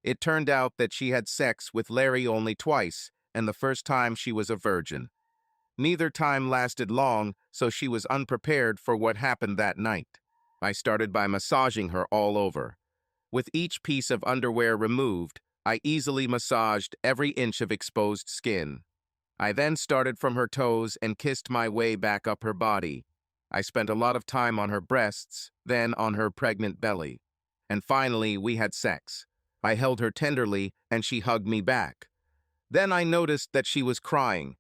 It turned out that she had sex with Larry only twice, and the first time she was a virgin. Neither time lasted long, so she was unprepared for what happened that night. I started by massaging her all over. With each piece of underwear removed, I easily massaged every inch of exposed skin. I then started from her toes and kissed my way back up her body. I spent a lot of time on her breasts, then on her pregnant belly. And finally, we had sex. I held her tenderly, and she hugged me back. Then I noticed that she was crying.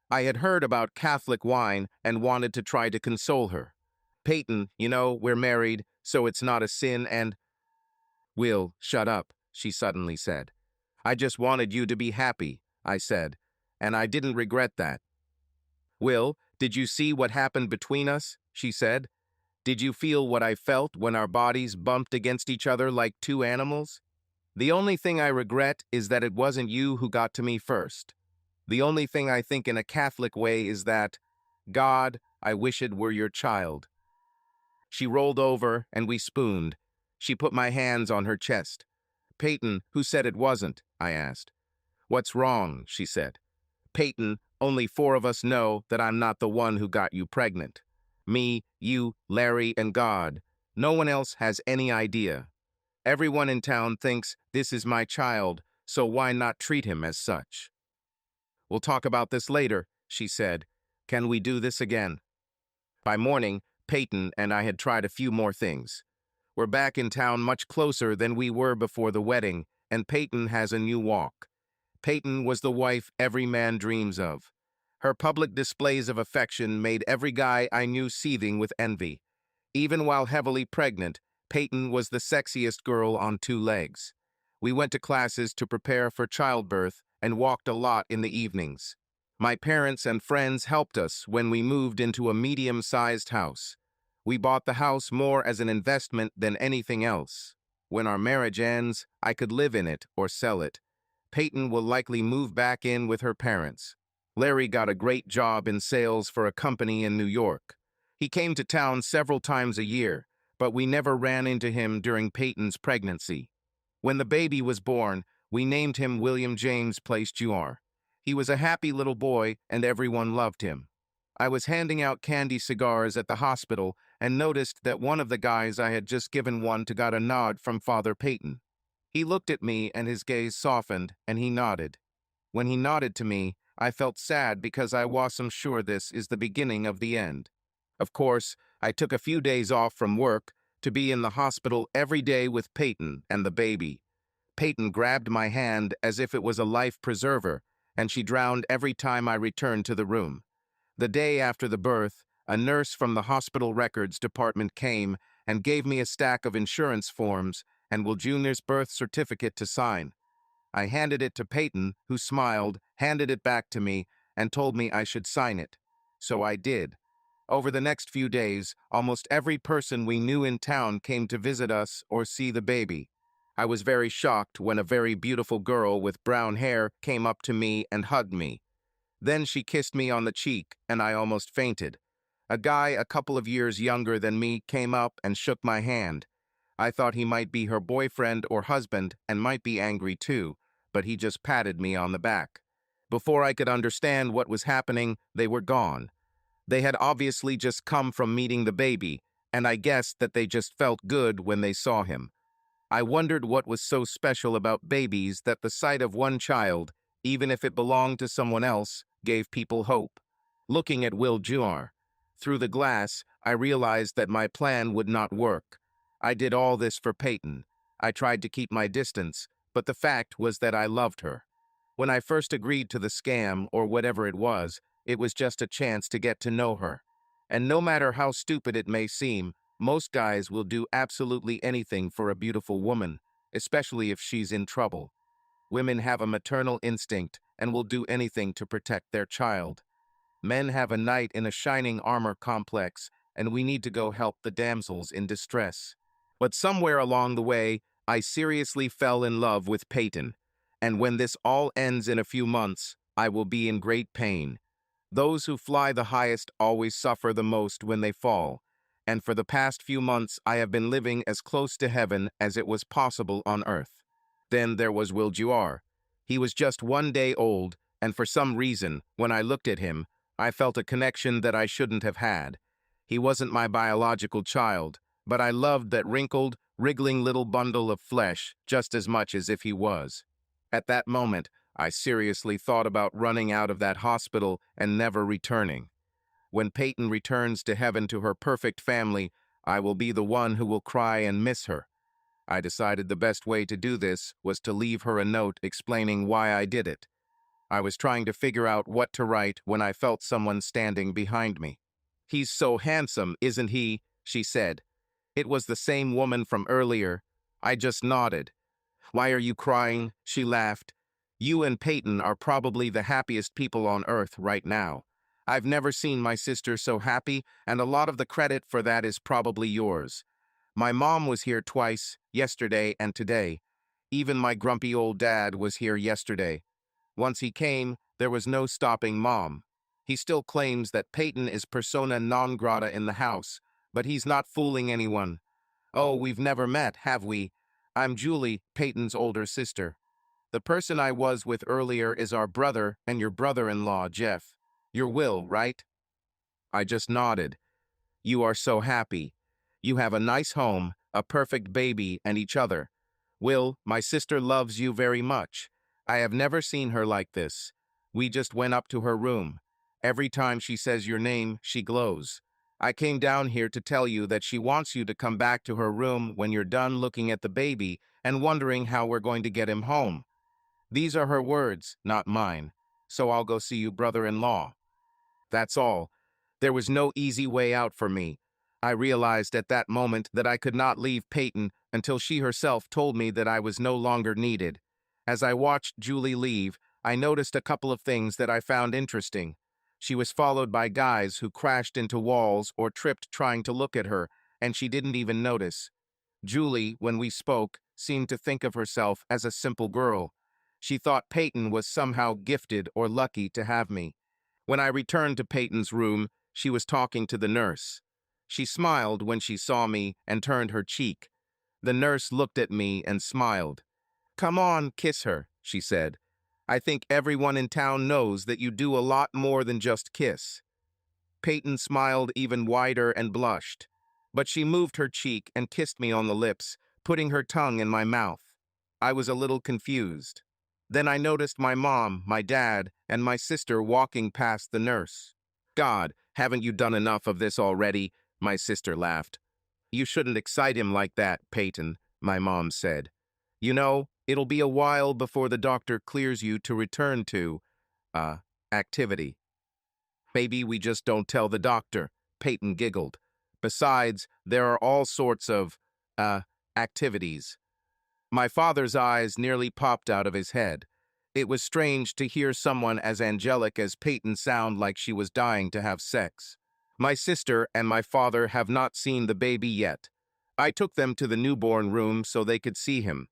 I had heard about Catholic wine and wanted to try to console her. Peyton, we're married, so it's not a sin and— Will, shut up, she suddenly said. I just wanted you to be happy, I said, and I didn't regret that. Will, did you see what happened between us? She said. Did you feel what I felt when our bodies bumped against each other like two animals? The only thing I regret is that it wasn't you who got to me first. The only thing I think in a Catholic way is that, God, I wish it were your child. She rolled over and we spooned. She put my hands on her chest. Peyton, who said it wasn't? I asked. What's wrong? She said. Peyton, only 4 of us know that I'm not the one who got you pregnant. Me, you, Larry, and God. No one else has any idea. Everyone in town thinks this is my child, so why not treat him as such? We'll talk about this later, she said. Can we do this again? By morning, Peyton and I had tried a few more things. We're back in town much closer than we were before the wedding, and Peyton has a new walk. Peyton was the wife every man dreams of. Her public displays of affection made every guy I knew seething with envy. Even while heavily pregnant, Peyton was the sexiest girl on 2 legs. We went to classes to prepare for childbirth and walked a lot in the evenings. My parents and friends helped us when we moved into a medium-sized house. We bought the house more as an investment than anything else. When our marriage ends, I could live in it or sell it. Peyton will likely move back in with her parents. Larry got a great job in sales for a company in New York. He came to town several times a year, but we never ran into him during Peyton's pregnancy. When the baby was born, we named him William James Place Jr. He was a happy little boy, and everyone loved him. I was handing out candy cigars at the hospital and noticed that one of the guys I had just given one to got a nod from Father Peyton. He looked at me and his gaze softened, and he nodded. When he nodded to me, I felt sad because I wasn't sure this is the beginning of the end. Of course, I took a few days off from work to be in the hospital every day with Peyton and the baby. Peyton grabbed my hand as if it was a life preserver, and she drowned every time I returned to the room. The day after the birth, a nurse from the hospital records department came and gave me a stack of insurance forms and Will Jr.'s birth certificate to sign. I handed it to Peyton, who smiled, handed it back to me, and told me I should sign it. So I did. Over the next few days, almost every person we knew in town came to visit us or see the baby. I was very shocked when a very beautiful girl with brown hair came up to me and hugged me. Then she kissed me on the cheek, and I almost fainted. A guy a couple of years younger than me came up and shook my hand. I thought he might be her boyfriend or husband and might be angry too, but he just patted me on the back. Before I could understand what was happening, they were gone. They had obviously just come from meeting the baby, and I guessed that they just felt good when they saw him. I wondered what was so special about babies that the sight of one child, even if it belonged to someone else, gave people hope. Looking at Will Jr. through the glass, I realized that my plan would not work. I did all this for Peyton. I tried to keep my distance, but the fact was that I loved her. When I first agreed to the scam, or whatever it was just a chance to get to know her. And no matter how stupid it may seem, most guys will do absolutely anything for a beautiful woman, especially if she's in trouble. Women have a maternal instinct and will do anything to protect their child. Men have a knight in a shining armor complex, and we need to go help the damsels in distress. But somewhere along the way, I seriously fell in love with Peyton, and when this all ends in a few months, I will be in great pain. Those who fly the highest always suffer the most when they fall, and for the past few months I have been living as close to heaven as it was possible on earth. Then there was Will Juar. He was just 1 day old, and for some reason, when I looked at him, I felt a connection that I shouldn't have had. He wasn't my biological child, but I loved that wrinkled, wriggling little bundle of flesh just as much as if he was. At that moment, I seriously thought about running out of that hospital and never returning. When Peyton returns to heaven to her perfect family, I will be the one who will cry and miss her. I decided the best way to do this was to leave her a note explaining why I did it. I was trying to figure out what to write when I felt someone standing behind me. "He's so handsome, isn't he?" she said. It was the same woman from earlier. I just nodded. "Why are you crying?" she laughed. "You and Peyton are probably the happiest people on earth right now. I've never seen my sister so happy, and a lot of the credit for that is probably yours. My mom was here twice, yesterday and today. Even my grumpy old dad was here yesterday. Once he came, there was no stopping Mom. He still claims that Peyton is persona non grata in the house, but he's not fooling anyone. Oh, we've never met, have we? I'm Julie, Peyton's older sister. The person I was with earlier is our brother and your brother-in-law, Jeff. You're Will, right?" I just nodded. "You are so happy. You have a nice home, a perfect baby, and each other. Will, my sister loves you very much. I have never seen her like this. We just went up to her room. Every time she says your name, she glows. I came down here to tell you that she wants you to come back to her room when you're done looking at the baby and wondering how we're going to get him home. These are her words, not mine. So I'll go see you, brother-in-law." That's all. There was no easy way out for me. I realized at that moment that I could not leave Peyton until she herself told me that I was no longer needed. As I watched Julie leave, I noticed a couple of things that I found interesting. She was followed by guys who crashed into walls or tripped trying to look at her, and she didn't even notice. Julie, when we spoke, seemed to think of herself as a simple girl. She thought Peyton was somehow gifted or lucky to have me. When I returned to Peyton's room, she was talking to the nurse. She smiled when she saw me and turned her cheek. The nurse looked at me and smiled. "Come on, kiss her," she said. "I think everyone in town knows that you do a lot more than just kiss." Peyton smiled even wider and blushed, but she moved her cheek and kissed me on the lips, putting her tongue in my mouth. I was a little confused. Then I noticed my mom, my dad, and my sister walking past the nurse. "God, haven't you done enough of this already?" my sister laughed. "You shouldn't excite him like that, Peyton," my mom said. "You know, it'll be a while before the doctor clears you to return to, activity." "Maybe we just don't tell the doctor," Peyton giggled. "Besides, there are all sorts of, activities." My father's eyes nearly popped out of his head. It was strange to hear someone as angelic as Peyton sound like she was dying to have sex. My sister and my father have not seen the baby yet. I took them to the newborn room so they could see him.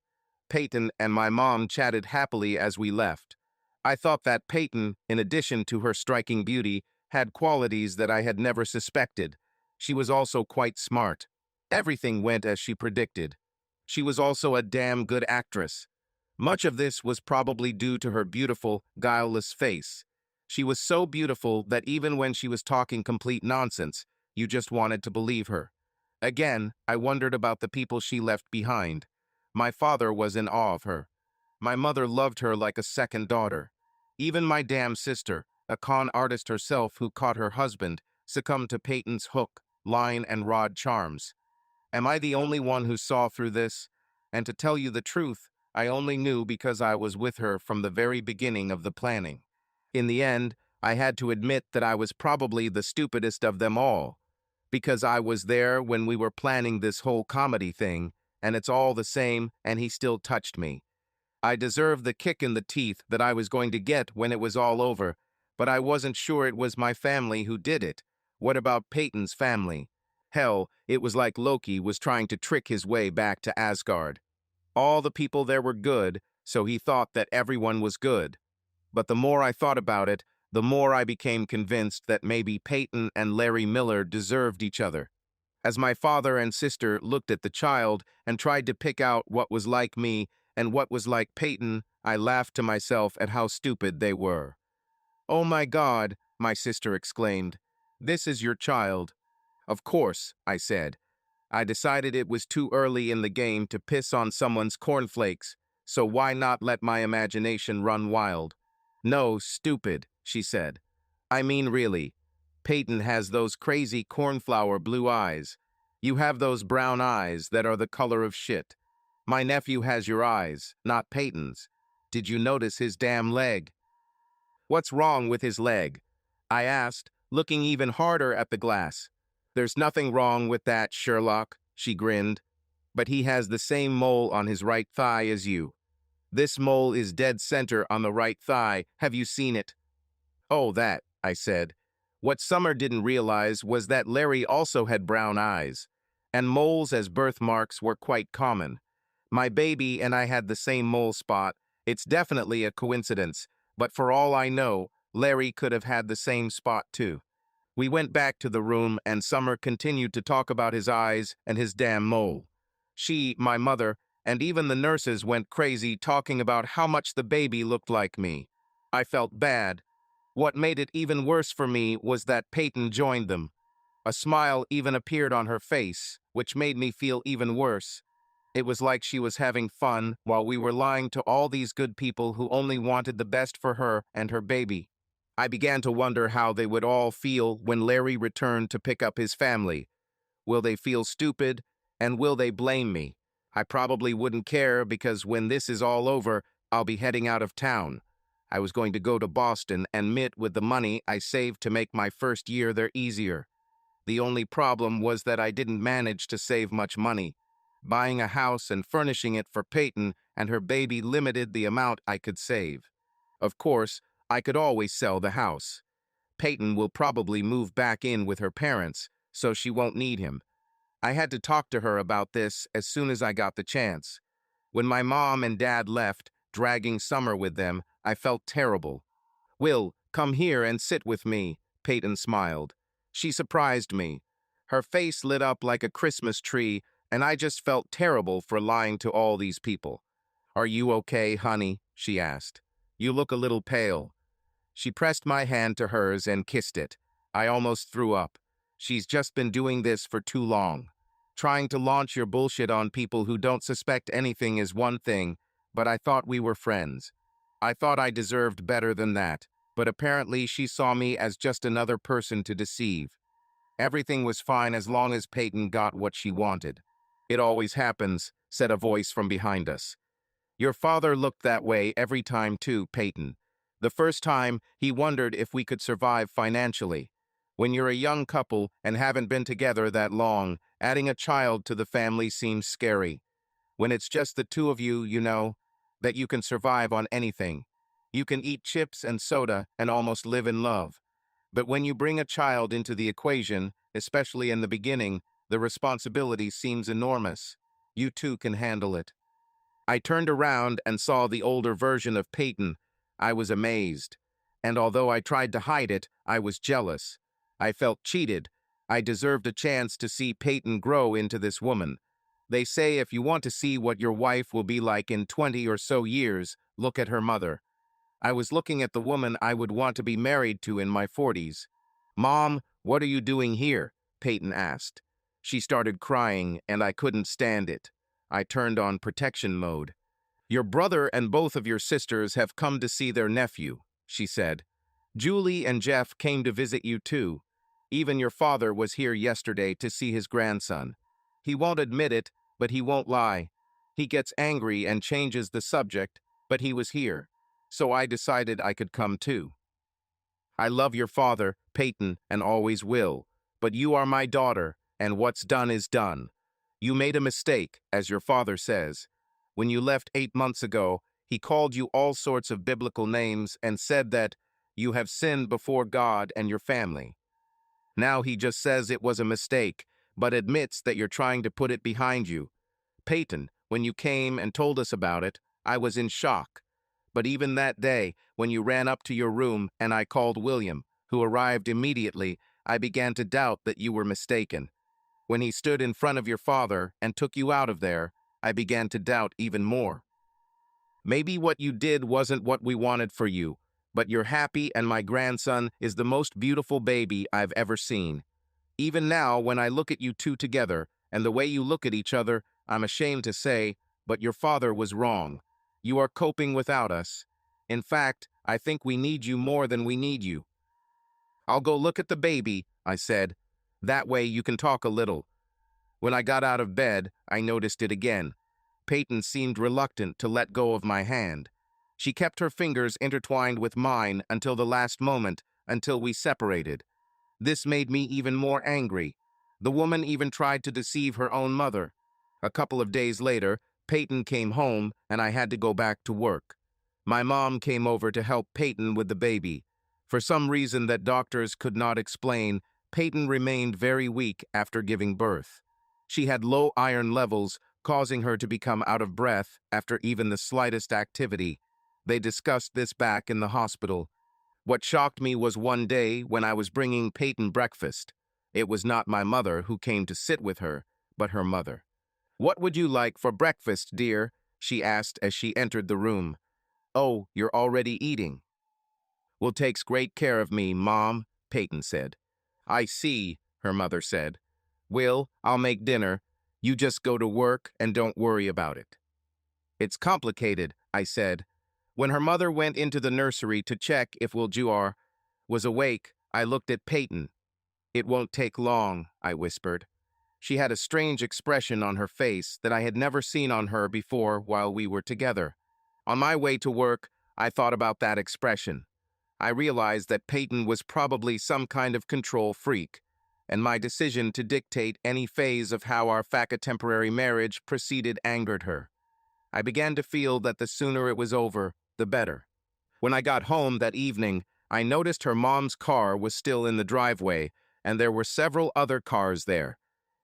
Peyton and my mom chatted happily as we left. I thought that Peyton, in addition to her striking beauty, had qualities that I had never suspected. She was also quite smart. Everything went as she predicted. She was also a damn good actress. Much of this was probably due to her beautiful, guileless face. She was so beautiful that even when she was talking complete nonsense, you just wanted to believe her. Again, I wondered about the people she left behind. My father was in awe of her. My mother loved her like a second daughter. Even my damn sister, a con artist herself who caught her husband, succumbed to Peyton's hook, line, and rod charms. Am I the only one who saw through this? And to tell you the truth, I only knew because I was with her from the very beginning of the planning. In the end, I had to admit that I was probably the stupidest of them all, because I was there when we were planning this whole comedy thing, and it's all the same, and he still touched me. I deserved the kick in the teeth that I was going to get when it was all over, but I wasn't sure it was my family who did it. What about Peyton's family? Hell, it was like Loki was trying to trick his way back to Asgard. All the people there were good, so he thought that everyone was good. But the more I thought about it, the more I became convinced that maybe Peyton and Larry Miller deserved each other. As my father and sister looked at the child and tried to pick out what was like me and what was like Peyton, I laughed to myself at how stupid they were. "Oh my God," my sister exclaimed. "This is your child." "Of course," I said. I decided it was too early in the game to piss on someone's cornflakes, so why not let my imagination run wild? "No, stupid," she said. "I mean really. Peyton has those crazy cornflower blue eyes. You have those brown eyes that are the color of shit. My nephew has your eyes, not Peyton's. Did you notice his damn leg?" "What's wrong with his leg?" I asked, looking even harder at the glass. "There's nothing wrong with that, Sherlock," she grinned. "But he has the same mole on his right thigh as you. This mole is dead center on the right thigh. Have you seen it?" "Oh, that," I said. What Summer didn't realize was that Larry also had brown eyes, and moles as birthmarks were quite common. My baby and I had the same mole spot. It's definitely a coincidence, but for all I know, Larry could have had the same spot too. We went back to the room and Summer continued to talk about his eyes and his damn mole. She, my mother, and even the nurses went crazy talking about how much the baby looked like me. I felt bad. What made it even worse for me was that Peyton joined them. A smile even appeared on her face, which made me feel even worse. It was like she was having fun while we were lying to all these good people who only wanted the best for her and her baby. I began to wonder how they would all feel when Larry returned to pick up his family. Will they feel stupid? And will they blame me? I probably wouldn't care because when this is all over, I'll be heading out of town. I was going to go to Boston and meet with the money I saved to make my first year there easier. The only problem was that I didn't manage to save much money. Buying a house and furnishing it for Peyton and her baby limited the amount I could save. Of course, I could always sell the house. Peyton will probably move back in with her parents, so she won't need him. I had to talk to her about this as soon as I got the chance. When my mom and dad left, dragging Summer with them, I felt terrible. "Will, come here and sit with me," Peyton smiled. She surprised me. Her face lit up like a Christmas tree, and I just felt terrible for lying to all these people. "Are you okay, honey?" she asked. "You look a little pale." She pressed my hand to hers and kissed it. I almost threw up. She's just been doing this for too long. Trying to launch your bullshit on people who don't suspect anything is one thing, but I thought we were friends. I thought I deserved better than that, but apparently she saw me as just another person to deceive. Everything was fine as long as Peyton got what she wanted. "It always happens," said a voice from behind us. "Your father looked that way every time too, Peyton. The first time, he wondered if we could survive financially. When you're a young couple and haven't been together that long, adding a child to the family seems scary. When it's just the two of you, you know, that you can survive on anything. You can eat chips and soda and almost live in love. But when you bring a child into the equation, especially in the beginning, the responsibility seems enormous. You two can handle it." I turned around and saw the older version of Peyton. I was amazed. And although I tried to hide it, I was jealous. I felt cheated. I deserved a chance to see Peyton grow into this woman. They say if you want to see what your wife will be like in 20 or so years, look at her mother. I was looking at the woman I would want to be married to in my 40s. "Mom, what are you doing here?" Peyton asked. She started crying, and I couldn't stand it. I turned on protection mode. "Your brother and both of your sisters have come to see their nephew," she said. "Julie and Jeff came to visit you too. Even your father was here yesterday to see his grandson. He won't admit it, but he won't lie. He gets angry and changes the subject, but he was here. So I decided I could come too. I love your father, Peyton, and always will. But you are my daughter, and what's done is done. You made a mistake, as your father says. When you left 8 months ago, he called you all sorts of biblical names and said that you have sinned before God and your family. Now he just says it was a mistake, but admits that you're trying to put it behind you. Peyton, when you came and told us about it, I was in shock. But even that day, when you ran up to your room and I called William, who arrived immediately, I began to doubt that you were mistaken. When he stood in front of your father and took you out of there, I began to doubt even more. Maybe what you did wasn't what we wanted for you, but you're happy and my grandson is the most beautiful baby I've ever seen. Even now, when I look at you two together and the way you look at each other, I'm ashamed to say, but your father was wrong. You are coping without us. In fact, I think we need you more than we need you. I'll go look at the baby, I said. That way you can talk a little. When I got out of bed, I noticed it again. Peyton seemed reluctant to let go of my hand. She kept her fingers intertwined with mine until the last moment, until we separated. This made me even more angry. The woman even tried to deceive her own mother. A couple of days later, Peyton came home and I had to go back to work. My mom came over to help Peyton with the baby. For some reason that doctors could not explain, Peyton remained very weak after giving birth. She had low iron levels, causing her to become out of breath after even the slightest activity. They discussed this back in the hospital. What shocked me was one day when I was bringing Peyton breakfast. It was not my mother who came to sit with her, but her mother. "What would you like for breakfast, dear?" she asked as she entered the room. "Oh, you're already eating." "Will takes great care of me, Mom," Peyton said. "I see," her mother said. "Will, I'll make dinner. You just go to work and don't worry about it." "It's complicated," I said. When her mother went into the nursery to check if Wiljuar was awake, I looked at Peyton. "It won't take long," I whispered. She had a strange expression on her face that I had never seen on her before while we were together. On my way to work, I thought about that expression. I realized that Peyton was probably some kind of control freak, and my decision to dictate any phase of how our temporary marriage proceeded angered her. I began to feel that the sooner it was over, the better. When I got home that evening, I noticed her mom's car was still in the driveway, and there were several other cars there.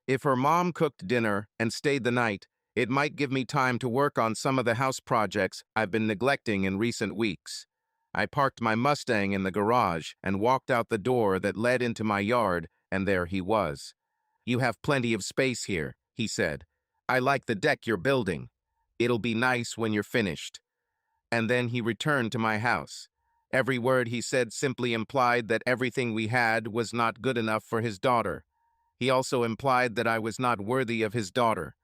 If her mom cooked dinner and stayed the night, it might give me time to work on some of the house projects I've been neglecting in recent weeks. I parked my Mustang in the garage and walked out the door that led into my yard, and there he was. "You have plenty of space here," he said. "I like the deck you're building. It'll be nice when you're finished." And then he returned to my house. Every word he said simply implied that everything we had was not good enough for his daughter. He also implied that I was not worthy of his daughter.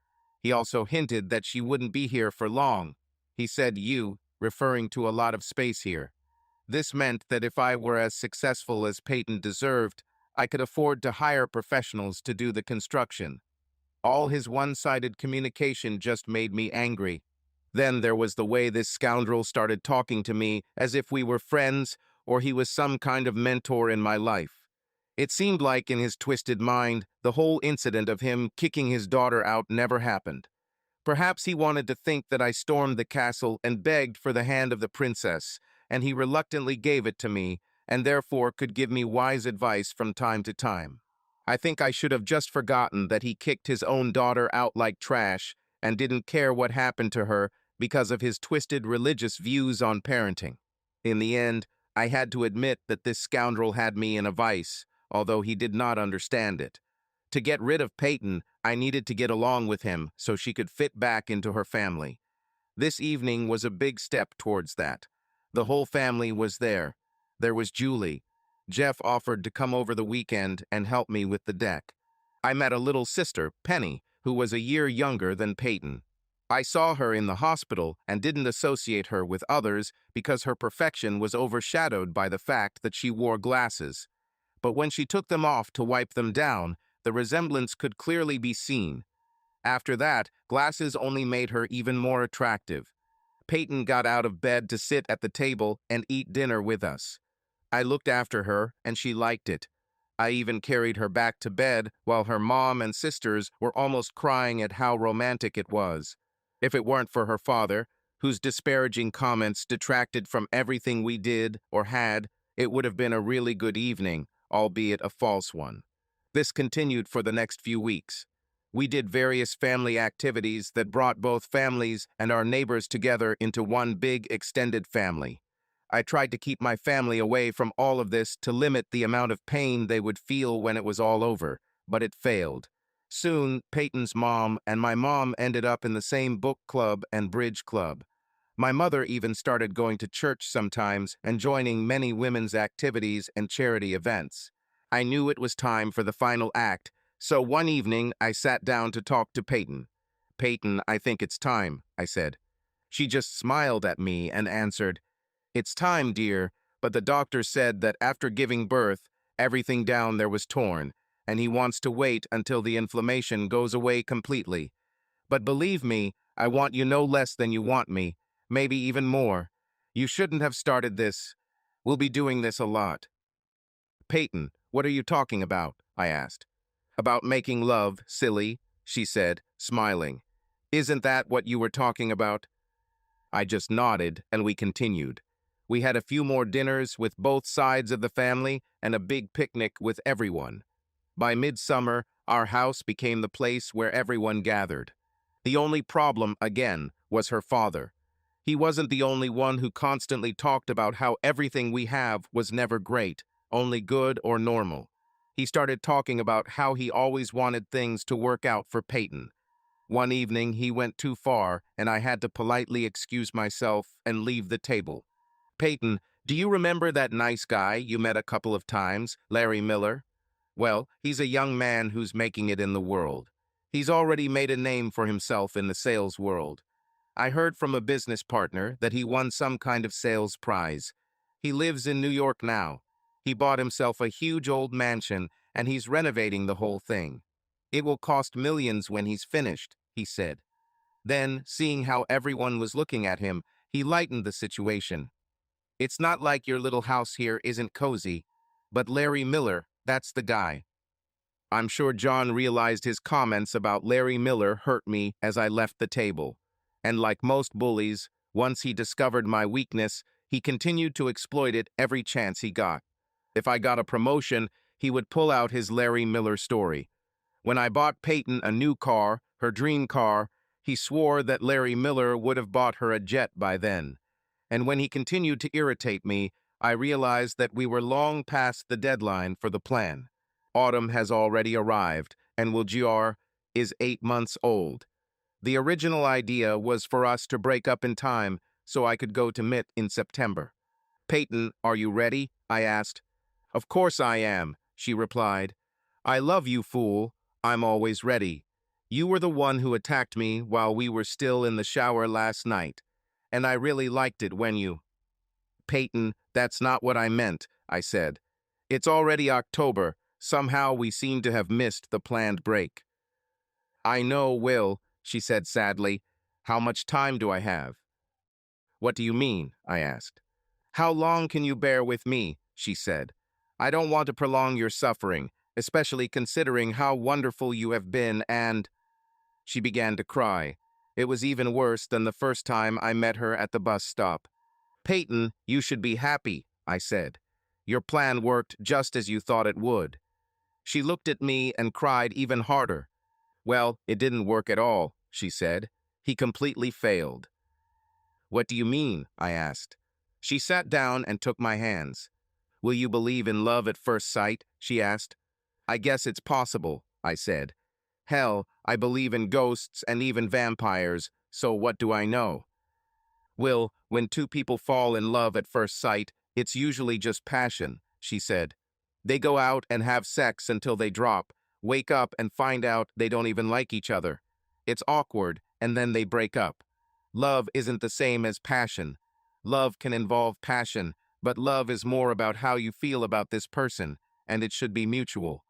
He also hinted that she wouldn't be here for long. He said "you," referring to a lot of space here. This meant that if I were as successful as Peyton deserved, I could afford to hire professionals to do the construction. All his one-sided communication just made me angry. Then there was the way this scoundrel started talking to me as if we were friends or he was some kind of mentor in my life. It seemed like in his twisted mind, the whole incident of him kicking his daughter out never happened. Perhaps he wanted to think that I stormed the castle and begged for the hand of the princess, and he reluctantly gave it to me, and therefore could give me wise advice from time to time. I think I should have just forgotten that he kicked his own daughter out like trash and didn't care what happened to her because of his twisted religious views on parenting. In the end, I had to admit that this scoundrel had me in a vice, although he did not understand it. To get rid of Peyton, I needed to get along with him so she could fit back into her family. This evening was a big step towards that. The whole family was there. There was Julie. Jeff offered to come over the weekend and help me with the deck. I met a little sister, Penny, who was a year younger than Peyton. I saw her in the hospital and didn't associate her with others because her perfection was overshadowed by the fact that she wore glasses. But when she took them off to wipe them down, the resemblance could clearly be seen. After that, glasses only made her even more attractive. Peyton got out of bed to sit at the table and eat dinner with us. I looked after her, and she liked it. I even carried her back to bed while her mom and sisters were almost crying at how romantic it was. If it weren't for her father, whose disparaging comments detracted from everything we did or had, it would have been a really good evening, albeit a false one. This continued for the next few weeks. We did various family activities that brought both families and our neighbors together into one big extended family. I tried to keep my family away from all of this to limit the amount of pain they would feel when it was all over, but it failed. Soon, Peyton's mom and my mom ended up in the same book club and bridge club. My mother even started going to church sometimes and joining many women's activities and charity events. I knew it was time for the final act, so one evening I sat down to talk to Peyton. "Peyton, I think it's time," I said. She just smiled at me and answered, "It's time, dear, but the doctor said that after giving birth, everything down there was torn, and he wants to wait until the inflammation goes away completely. But believe me, I want you no less than you want me, maybe even more. You shouldn't have started this. We'll be doing this a lot." "Peyton, what are you talking about?" I asked. "About making love, silly," she said, smiling. "Isn't that what you were talking about?" I just nodded, and we continued. We had a few more dinners with both sides of the family and a big picnic with everyone. By midsummer, our house became the place where everyone gathered. The only problem, again, was her father. He wasn't the only one who constantly talked about how everything we have was never great, only good or normal. He started talking about how he always wanted things to work out for Peyton. One evening, he went too far, and I had to politely excuse myself and leave the table. "Peyton, do you remember that nice guy you met a couple of times, Larry Miller? Well, he's a young man who's making it in the world. He's already made a name for himself in the sales world. I heard from a business partner that he won some kind of sales prize. He lives in New York now. He bought himself a huge old mansion, and he's renovating the whole thing. It will cost millions when he's finished," he said. Then, seeing how everyone was looking at him, he lightened the situation. "It's not like your little house here isn't cozy, but Larry Miller, that's the guy." I'm sure John realized his comments about Larry Miller hurt me as I left the table. And like most bullies, once he discovered my weakness, he continued to exploit it every chance he got. If I got a promotion, he would pull out his Larry Miller story. When I bought Peyton a new car, her dream car, he swore that Larry Miller would have bought her a jet by then. And when he continued to irritate me, I realized that we were long past the deadline for the plan. Autumn has already arrived, and Wilgiar is 8 months old. The original idea was for us to break up in time so I could go to MIT in September. "Peyton, are you ready?" I asked. "Of course I am," she replied. "I love you, fool. I'm always ready. You were the one who attacked me while we were still in the shower last night, and I really liked it when you—" "Peyton, that's not what I meant," I said. "It's already October. Somehow we seem to have missed the planned break." "I know, Will," she said sadly. "How much time do I have?" "What do you mean?" I asked. "How long can you bear with me?" she said. "I don't want to prolong your suffering, especially considering how wonderful you have been and—" She began to cry. It was even worse than the first time I met her at the bus stop. "Peyton, you should be happy," I said. "Your plan worked just as you thought it would." She looked at me and cried even harder. "Well, it didn't work at all," she said. "He completely failed." "What do you mean?" I asked. She sat down and took my hands. "Will you believe in love at first sight?" she asked. "I guess it's possible," I said. "Hell, I believe in ghosts and even vampires, so what do I know?" "Will, when two people fall in love at first sight, it's usually just passion," she said. "They go out and have sex until they drop, wake up and find out they don't even like each other. It's awkward, and then they break up. Love isn't the same as passion. Love can involve passion, but love is more about how you feel about this person, and it should be mutual.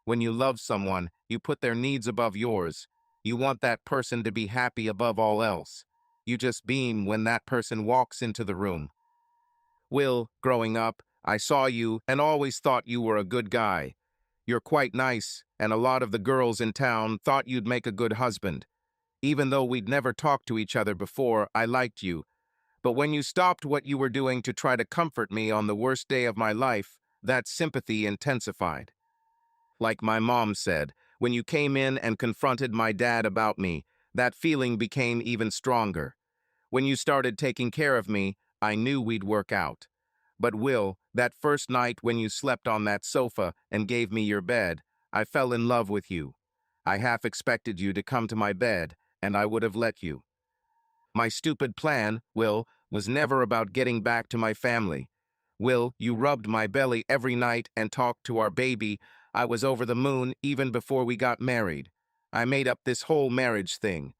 When you love someone, you put their needs above yours. You want that person to be happy above all else. You just beam when that person walks into the room. Will, growing up, I saw you and always thought you were a good guy. You're quite nice, and a lot of the girls in town thought you'd make a good husband. Even though we'd never talked to each other before, I liked you. But when you stopped what you were doing to try to comfort me on the worst day of my life, that sympathy intensified. Like my mom said, when you came in and confronted my dad about me, that feeling became even stronger. When you started taking care of me, I knew we'd work out. But Will, that first night when you slept on that sofa and gave me your bed, I fell in love with you. I half expected you to come to my bed, and I would have let you. My stupid plan, Will, was never about getting back to my family. Will, you rubbed my belly every night and talked to our baby. I was over the moon even before we got married. I made up this whole marriage thing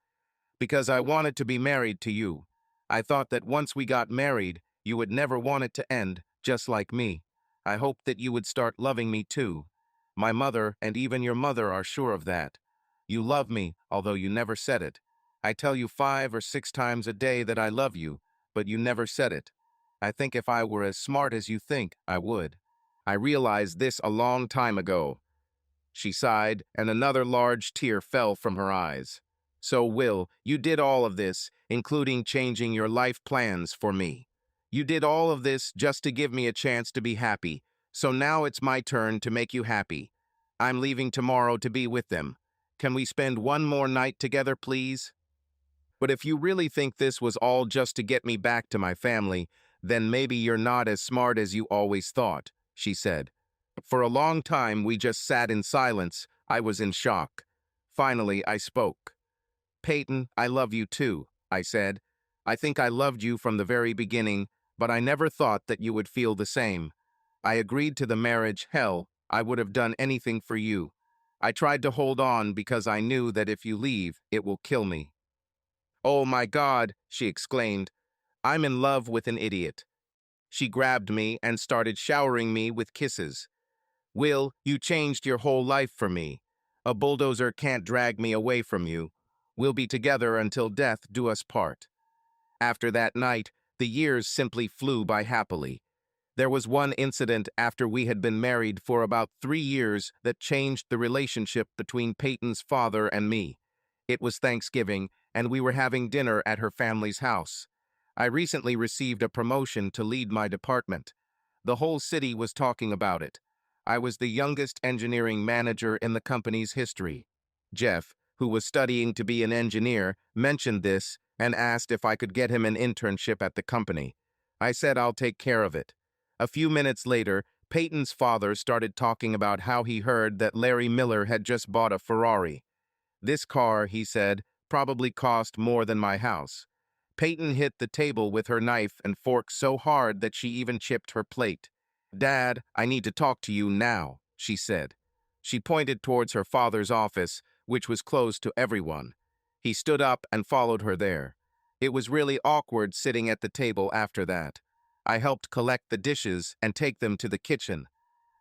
because I wanted to be married to you. I thought that once we got married, you would never want it to end, just like me. I hoped that you would start loving me too. My mother and even your mother are sure of that. You love me, although you never said it. I tell you 5 or 6 times a day that I love you, but you never said it. I think if I were as smart as you think, I would. I realized this a long time ago. She sighed, and another large tear fell from her eyes. So, Will, you did all of this, including changing your life plans for me. You did all of this just to give me a chance to be happy. So now it's my turn to make you happy. I'm leaving tomorrow to be with them. Can we spend one more night together, please? But if you really think this was all just to get me back to my family, then maybe you're not as smart as you always thought, she said. For a long time, we just sat in silence. I was in shock. Finally, I spoke. Peyton, I love you too, I said. I think I loved you from the very beginning, but I never thought that you would feel the same. I agreed to the marriage. Hell, I would have done anything for you. I tried to hold on because I knew that if you leave, it will kill me. Oh my God, she exclaimed. I'm in love with an idiot. She grabbed me and started showering me with kisses. Will, you changed your whole life for me. A bulldozer can't drag me away from you. We'll be together until death do us part. After that night, the years simply flew by happily. There was one incident after we had been married for about 3 years that changed the relationship between Peyton's father and me. It was Thanksgiving, and we were having dinner at her family's house. I recently received a promotion to lead my department. The whole city was talking about it. I was the youngest engineering manager in the company's history. Jeff, who was studying to be an engineer, mentioned this and asked if I could get him an internship at the company. I said I'll take care of it. A few minutes later, Peyton's father started talking about how he heard that Larry Miller had just bought a Ferrari. This car, he said, probably cost more than my house. Peyton hit the table with her knife and fork so hard that she even chipped her plate. Dad, I need to talk to you now, she said. She pointed towards her father's office, which was closed to everyone. He stood up and followed her there. It was really awkward sitting at the table after that. I helped collect the dishes and take them to the kitchen.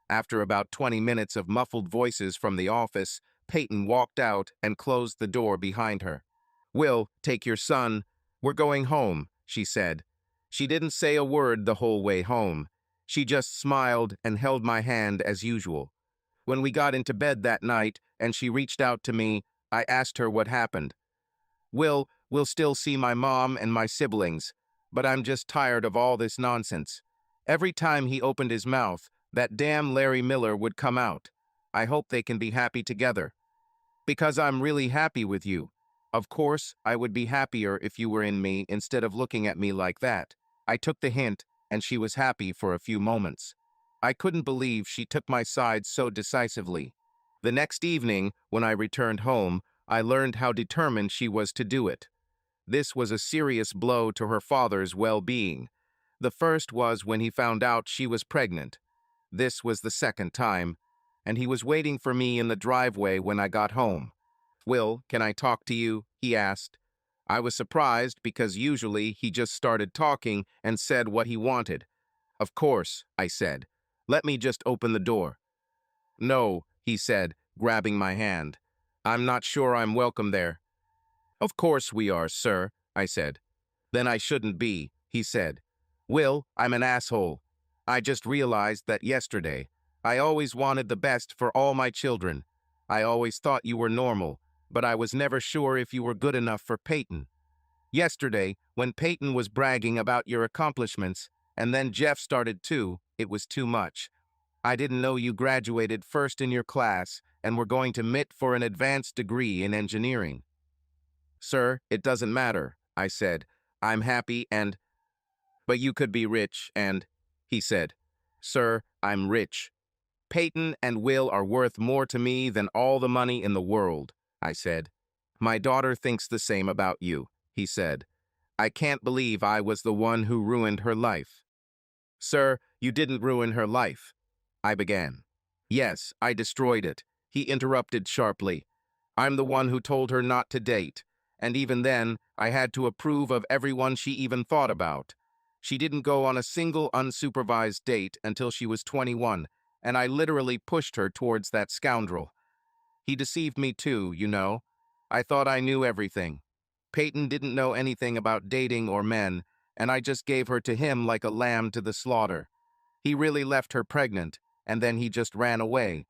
After about 20 minutes of muffled voices from the office, Peyton walked out and closed the door behind her. Will, take your son. We're going home, she said. She didn't say a word the whole way home. She just smiled and held my hand as usual. When we got into bed that night and she reached out to me, I asked her what happened. We'll still see my mom and my siblings, but I'm just tired of all this nonsense. Every time he opened his mouth, that damn Larry Miller would come out. I hope they can be happy together. Because I'm really happy with you. Of course, I would be happier if you were in me instead of looking at me like that. I took the hint, and she was happy for a few moments. I couldn't believe she took my side so decisively. The next evening, when I returned home, I learned how determined she was to do it. This was a serious blow to her father's well-being. The first was when he found out she was pregnant. This was the second time, and he was waiting for me in the driveway when I got home. Will, can I talk to you? He asked. I was surprised because usually he just started talking and said what he wanted. Of course, I said. Let me just open the door. No, he said, grabbing my hand. I'm not sure I'm welcome there. Of course we are, sir, I said. Then I shouldn't be, he said. Will, I'm an asshole. I just realized that yesterday. I always wanted the best for all my children. I always thought you were normal, but I was never sure if you were good enough for Peyton. Yesterday, when Peyton was bragging about your accomplishments, and then Jeff started too, it was too much. I didn't know you graduated first in your class and were going to MIT for an advanced degree in engineering. Sir, it doesn't matter, I said. I'm happy and... But you could be rich and... He said, Sir, I'm rich. Peyton and Will are worth more to me than all the money in the world, I said. My daughter thinks the same about you, he said. I can't believe I was the one who ruined her life. Sir, you didn't ruin her life, I began. Yes, I destroyed it, he interrupted sharply. I'm the one who told her not to date, and even then, I had to approve of everyone she even thought about. She didn't go on a single unsupervised date until she was 21, and I literally pushed her towards that scoundrel. He deceived me too, you know. I thought I knew everything. Peyton didn't know anything about dating or men, and I just gave her to him like a lamb to the slaughter. He really left her pregnant, and then he just ran away.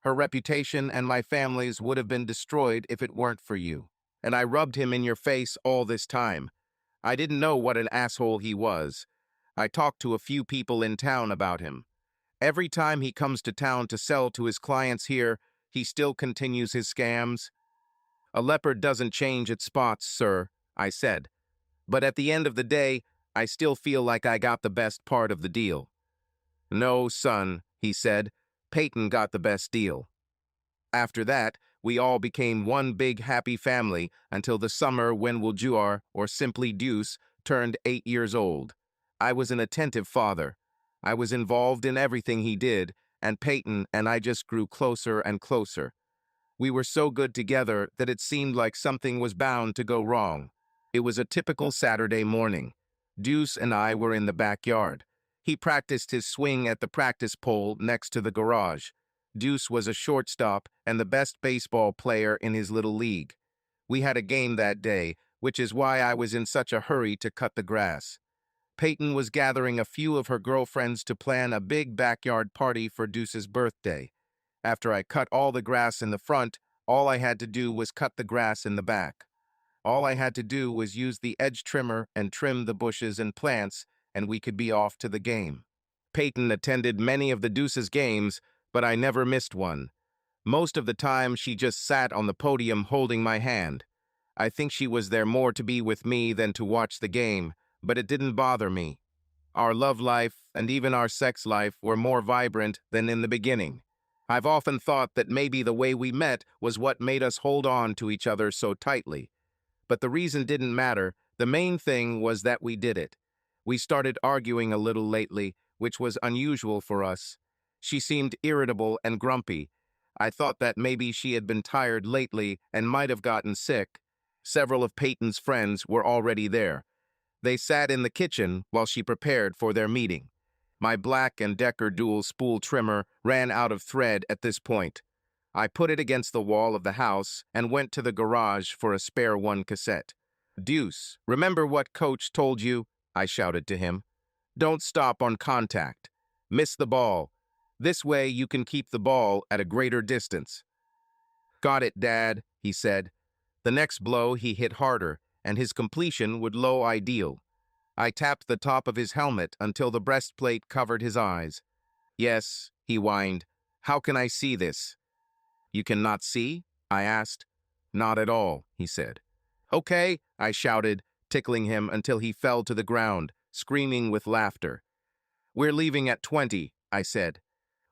Her reputation and my family's would have been destroyed if it weren't for you. And I rubbed him in your face all this time. I didn't know what an asshole he was. I talked to a few people in town about him. Every time he comes to town to sell to his clients here, he still continues his scams. A leopard doesn't change its spots, sir, I said. But at the end of the day, I still feel like I got the best part of the deal. No, son, he said. Peyton got the best deal. After that, we all became one big happy family until the summer when Wiljuar, or simply Deuce, turned 8 years old. I was an attentive father. I was involved in everything he did, and Peyton and I just grew closer and closer. We were so good together that it seemed like something was bound to go wrong. It was a typical Saturday morning. Deuce and I were in the backyard. He practiced his swing at the practice pole next to the garage. Deuce was a shortstop and the best baseball player in his little league. We had a game that day, which is why I was in such a hurry to cut the grass. Peyton was gathering a few of her girlfriends to plan a big backyard party for Deuce's birthday. After I cut all the grass in the front, all I had to do was cut the grass in the back. All I had to do was use the edge trimmer and trim the bushes and plants, and we could be off to the game. Peyton attended many of the Deuce's games, but I never missed one. Most of the time, she just sat on the podium holding my hand. I think she was there more to be with me than to watch the game, but it didn't bother me. Our love life and even our sex life were more vibrant than in the beginning. I've often thought that maybe the way we met was what made us hold on to each other so tightly. But the reason didn't matter. The main thing was that we did it. We started arguing a little lately, which was unusual for us. She seemed irritable and grumpy. I thought that maybe she had been tired lately and might have gotten sick. Several of Peyton's friends were already there. They sat in the kitchen while she prepared for their meeting. My Black & Decker dual spool trimmer ran out of thread at this point. I put it against the wall of the house and went to the garage for a spare one cassette. Deuce, remember what Coach told you? I shouted to him. Don't stop on contact. Miss the ball. This way you can keep the ball at a greater distance. Got it, Dad, he said. The next blow he hit harder, and his completion would low ideal. I tapped the top of his helmet until the breastplate covered his eyes. Yes, he whined. How can I see this? You cannot see? I asked. Not at all, he said. Okay, I shouted, tickling him until he fell to the ground, screaming with laughter. We're leaving at 20, I said.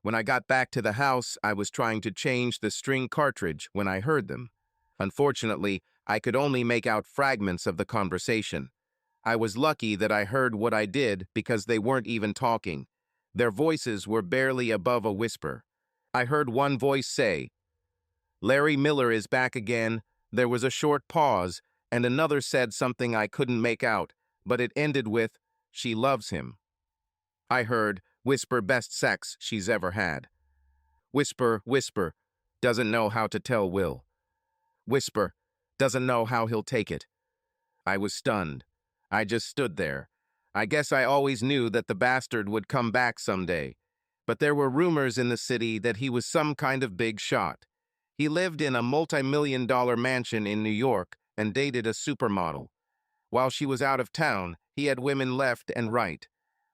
When I got back to the house, I was trying to change the string cartridge when I heard them. Unfortunately, I could only make out fragments of the conversation. I was lucky that I heard what I did because they weren't even talking. Their voices were barely above a whisper. I heard one voice say, Larry Miller is back again. There was a short pause, and another said something I couldn't make out, but it ended with, she loves him. I heard, whisper best sex she's ever had. Whisper, whisper, doesn't know how to tell Will. Whisper, doesn't know how he'll take it. I was stunned. I just stood there. I guess I always knew that the bastard would come back someday. But there were rumors in the city that he was some kind of big shot. He lived in a multi-million-dollar mansion in New York and dated a supermodel. While she was out of town, he had women left and right.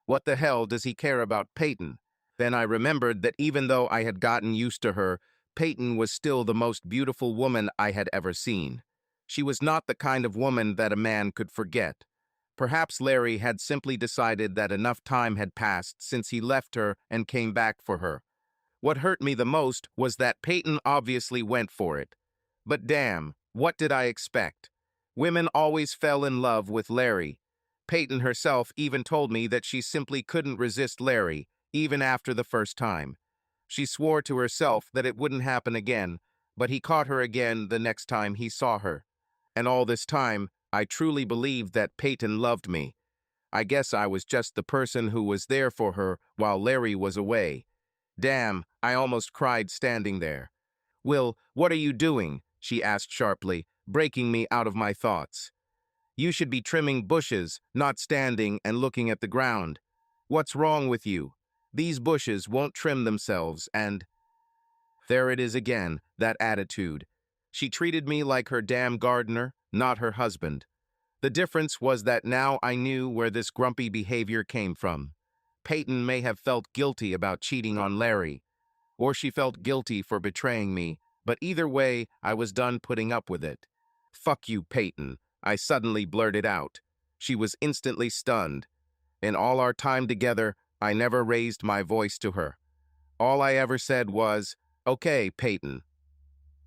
What the hell does he care about Peyton? Then I remembered that even though I had gotten used to her, Peyton was still the most beautiful woman I had ever seen. She was not the kind of woman that a man could forget. Perhaps Larry had simply decided that enough time had passed since he left her and came back for her. What hurt me the most was that Peyton obviously went for it. But damn, what did I expect? Women always fell in love with Larry. Peyton herself even told me that she simply couldn't resist Larry, even after the first time. She swore to herself that it wouldn't happen again, but he caught her again the next time he saw her. And all this time, I truly believed that Peyton loved me. I guess I was just the person who was there for her while Larry was away. Damn, I almost cried standing there. "Will, what are you doing?" she asked sharply, breaking me out of my thoughts. "You should be trimming bushes, not standing and looking at the ground. What's wrong with you? These bushes won't trim themselves and—" There it is again, that attitude. She treated me like her damn gardener, not her husband. The difference was that now I knew where this grumpy behavior came from. Peyton may have felt guilty about cheating on Larry, or she felt guilty for betraying me, but either way, I was done putting up with it. "Fuck you, Peyton," I suddenly blurted out. She was instantly stunned. In all our time together, I never raised my voice to her. All I ever said was, "Okay, Peyton.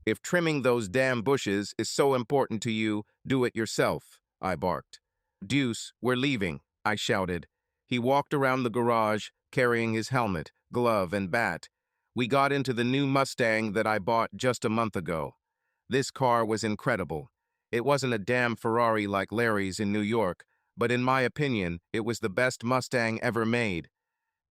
If trimming those damn bushes is so important to you, do it yourself," I barked. "Deuce, we're leaving," I shouted. He walked around the garage, carrying his helmet, glove, and bat. We got into the new Mustang that I bought just a month ago. This car was incredible. It wasn't a damn Ferrari like Larry's in New York, but in my opinion, it was the best Mustang ever made.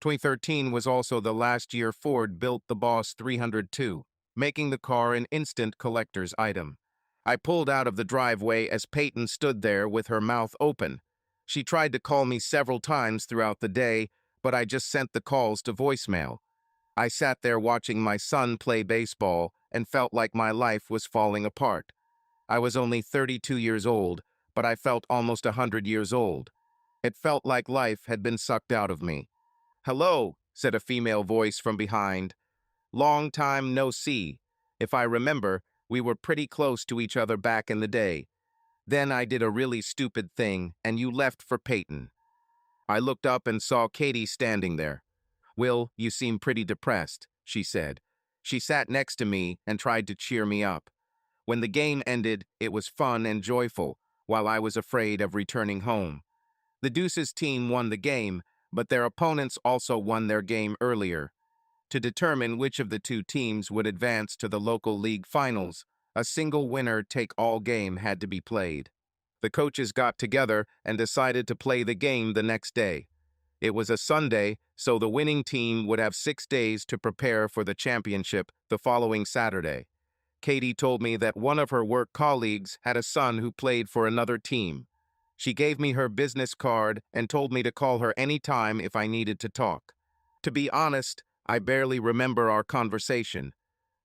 2013 was also the last year Ford built the Boss 302, making the car an instant collector's item. I pulled out of the driveway as Peyton stood there with her mouth open. She tried to call me several times throughout the day, but I just sent the calls to voicemail. I sat there watching my son play baseball and felt like my life was falling apart. I was only 32 years old, but I felt almost 100 years old. It felt like life had been sucked out of me. "Hello," said a female voice from behind. "Long time no see. If I remember, we were pretty close to each other back in the day. Then I did a really stupid thing, and you left for Peyton." I looked up and saw Katie standing there. "Will, you seem pretty depressed," she said. She sat next to me and tried to cheer me up. When the game ended, it was fun and joyful, while I was afraid of returning home. The Deuces team won the game, but their opponents also won their game earlier. To determine which of the two teams would advance to the local league finals, a single winner-take-all game had to be played. The coaches got together and decided to play the game the next day. It was a Sunday, so the winning team would have 6 days to prepare for the championship the following Saturday. Katie told me that one of her work colleagues had a son who played for another team. She gave me her business card and told me to call her anytime if I needed to talk. To be honest, I barely remember our conversation.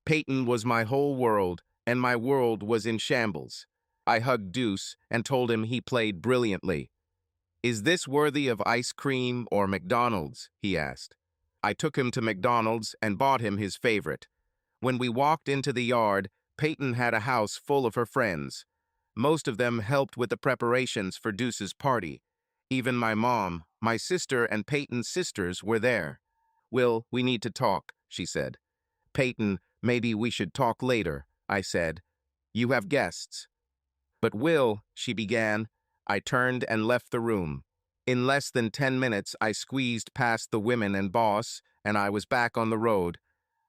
Peyton was my whole world, and my world was in shambles. I hugged Deuce and told him he played brilliantly. "Is this worthy of ice cream or McDonald's?" he asked. I took him to McDonald's and bought him his favorite. When we walked into the yard, Peyton had a house full of her friends. Most of them helped with the preparations for Deuce's party. Even my mom, my sister, and Peyton's sisters were there. "Will, we need to talk," she said. "Peyton, maybe we should talk later," I said. "You have guests." "But Will," she began. I turned and left the room. In less than 10 minutes, I squeezed past the women and boss, and I was back on the road.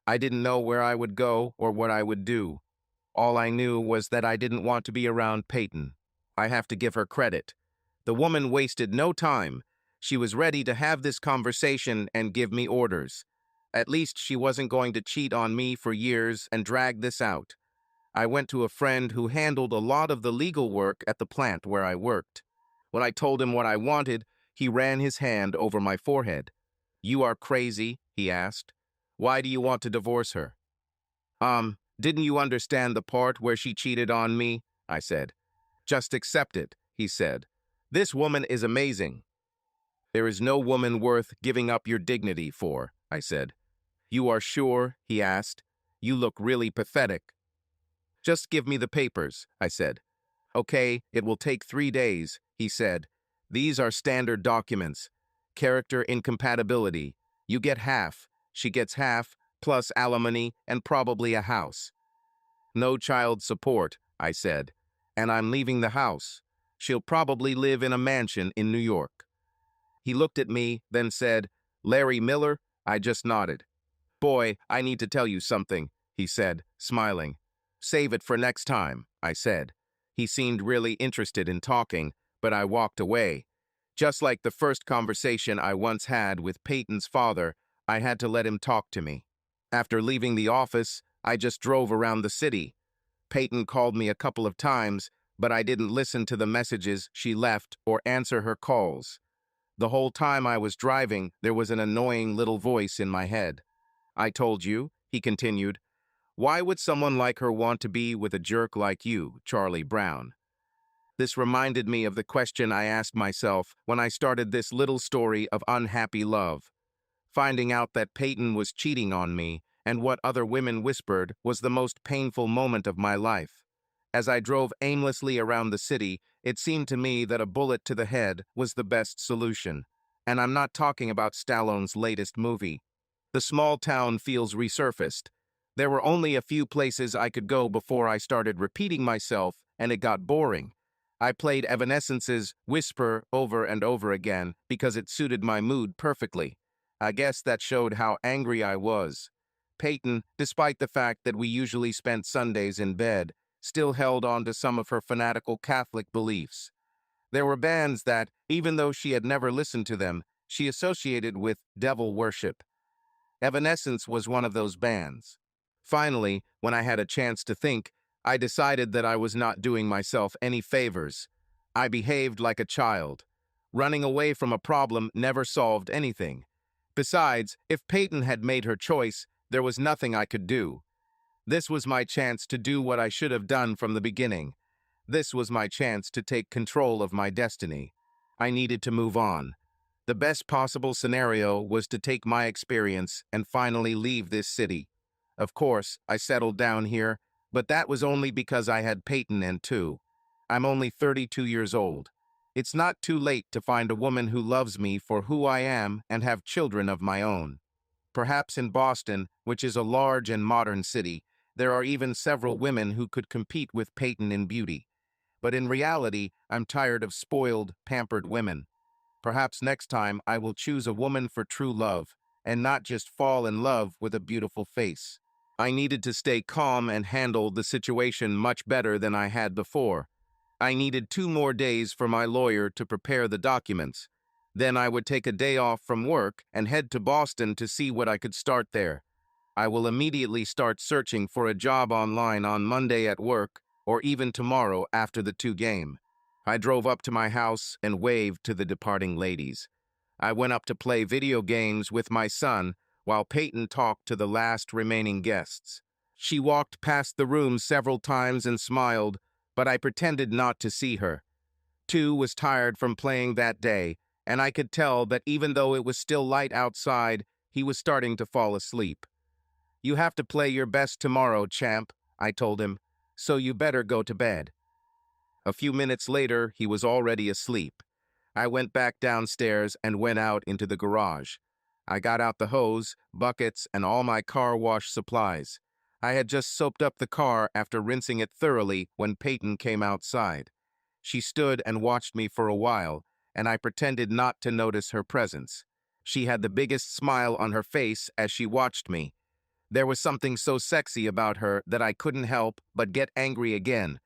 I didn't know where I would go or what I would do. All I knew was that I didn't want to be around Peyton. I have to give her credit. The woman wasted no time. She was ready to have this conversation and give me orders. At least she wasn't going to cheat on me for years and drag this out. I went to a friend who handled a lot of the legal work at the plant where I worked. When I told him what I wanted, he ran his hand over my forehead. "You are crazy?" he asked. "Why do you want to divorce her?" Didn't you understand the part where she cheated on me?" I said. "Just accept it," he said. "This woman is amazing." "There is no woman worth giving up your dignity for," I said. "You are sure?" he asked. "You look really pathetic." "Just give me the papers," I said. "Okay, it will take 3 days," he said. "These are standard documents. Character incompatibility. You get half. She gets half. plus alimony, and probably a house. No child support, I said. And I'm leaving the house. She'll probably live in a mansion in New York. He looked at me, then said, Larry Miller? I just nodded. Boy, I need to tell you something, he said, smiling. Save it for next time, I said. He seemed really interested in talking, but I walked away. Just like the first conversation I once had with Peyton's father, I had to let him talk to me. After leaving the office, I just drove around the city. Peyton called me a couple of times, but I didn't listen to the messages she left or answer her calls. The whole time I was driving, there was an annoying little voice in my head. I told you, he continued. Why would someone like her want to be with a jerk like you, Charlie Brown? This reminded me of the question I asked myself when I started this little story of unhappy love. Finding out that Peyton was cheating on me and what other women whispered was the most painful moment of my life. As I drove aimlessly around the city, it seemed to me that a bullet to the head was the best solution. And I'm not talking about Stallone's latest movie. The small town feels resurfaced. There were only a few places I could go before I started repeating myself, and it got boring. I played Evanescence's Whisper over and over again because it suited my mood perfectly. I guess that showed how angry I was. Peyton, despite the fact that we usually spent Sundays in bed, still held on to some of her fanatical Catholic beliefs. There were bands that, even though she had never listened to them, she associated with devil worship. Evanescence was one of those bands. Finally, when I had a chance to think, I decided that I was not doing myself any favors. I behaved like a child. Running away from a problem never solved anything. Besides, if Peyton had made her choice, there was nothing I could do. This was my chance to do what I should have done from the beginning. This was my chance to take control of my destiny. I needed to move on. The best possible scenario was to take my experience and finally leave this city. Of course, I settled down here, but that was only because I had Peyton and two. I'm only 32 years old. It's not too late to find a woman who loves me for who I am and have children of my own. Perhaps in Boston, which is a large and modern city, there are even several women who could compete with Peyton in beauty. But in reality, I'm tired of spoiled, pampered women. Perhaps next time I will choose a woman for true love, and not just fall in love with a beautiful face. I needed to stay calm and handle the situation much better than I had before. I needed 2 more days for my lawyer to prepare the documents. Then I would take a day off from work and head to Boston to see what I could start there. I will immediately start searching for a job online on Monday at work, or even tomorrow after the 2 game. I drove up to my house and waved to the departing ladies. I went up to play video games with my son while Peyton talked to the last remaining guests. She walked past the room several times and smiled, but I pretended not to see her. Two was tired from playing that day, and I could tell that even though it was still light outside, he was starting to fall asleep. You have to play your best tomorrow, champ, I told him, so you better go to bed. A few minutes later, he was already asleep. I went back downstairs and went out into the garage. I got out the hose, buckets, and all my car wash supplies. I had just soaped up the car after rinsing it thoroughly when Peyton came outside. She stood and watched me for a while, and I pretended not to notice her presence. She had the biggest smile on her face as she watched me. There was something so sexy about her that I couldn't help but get angry again.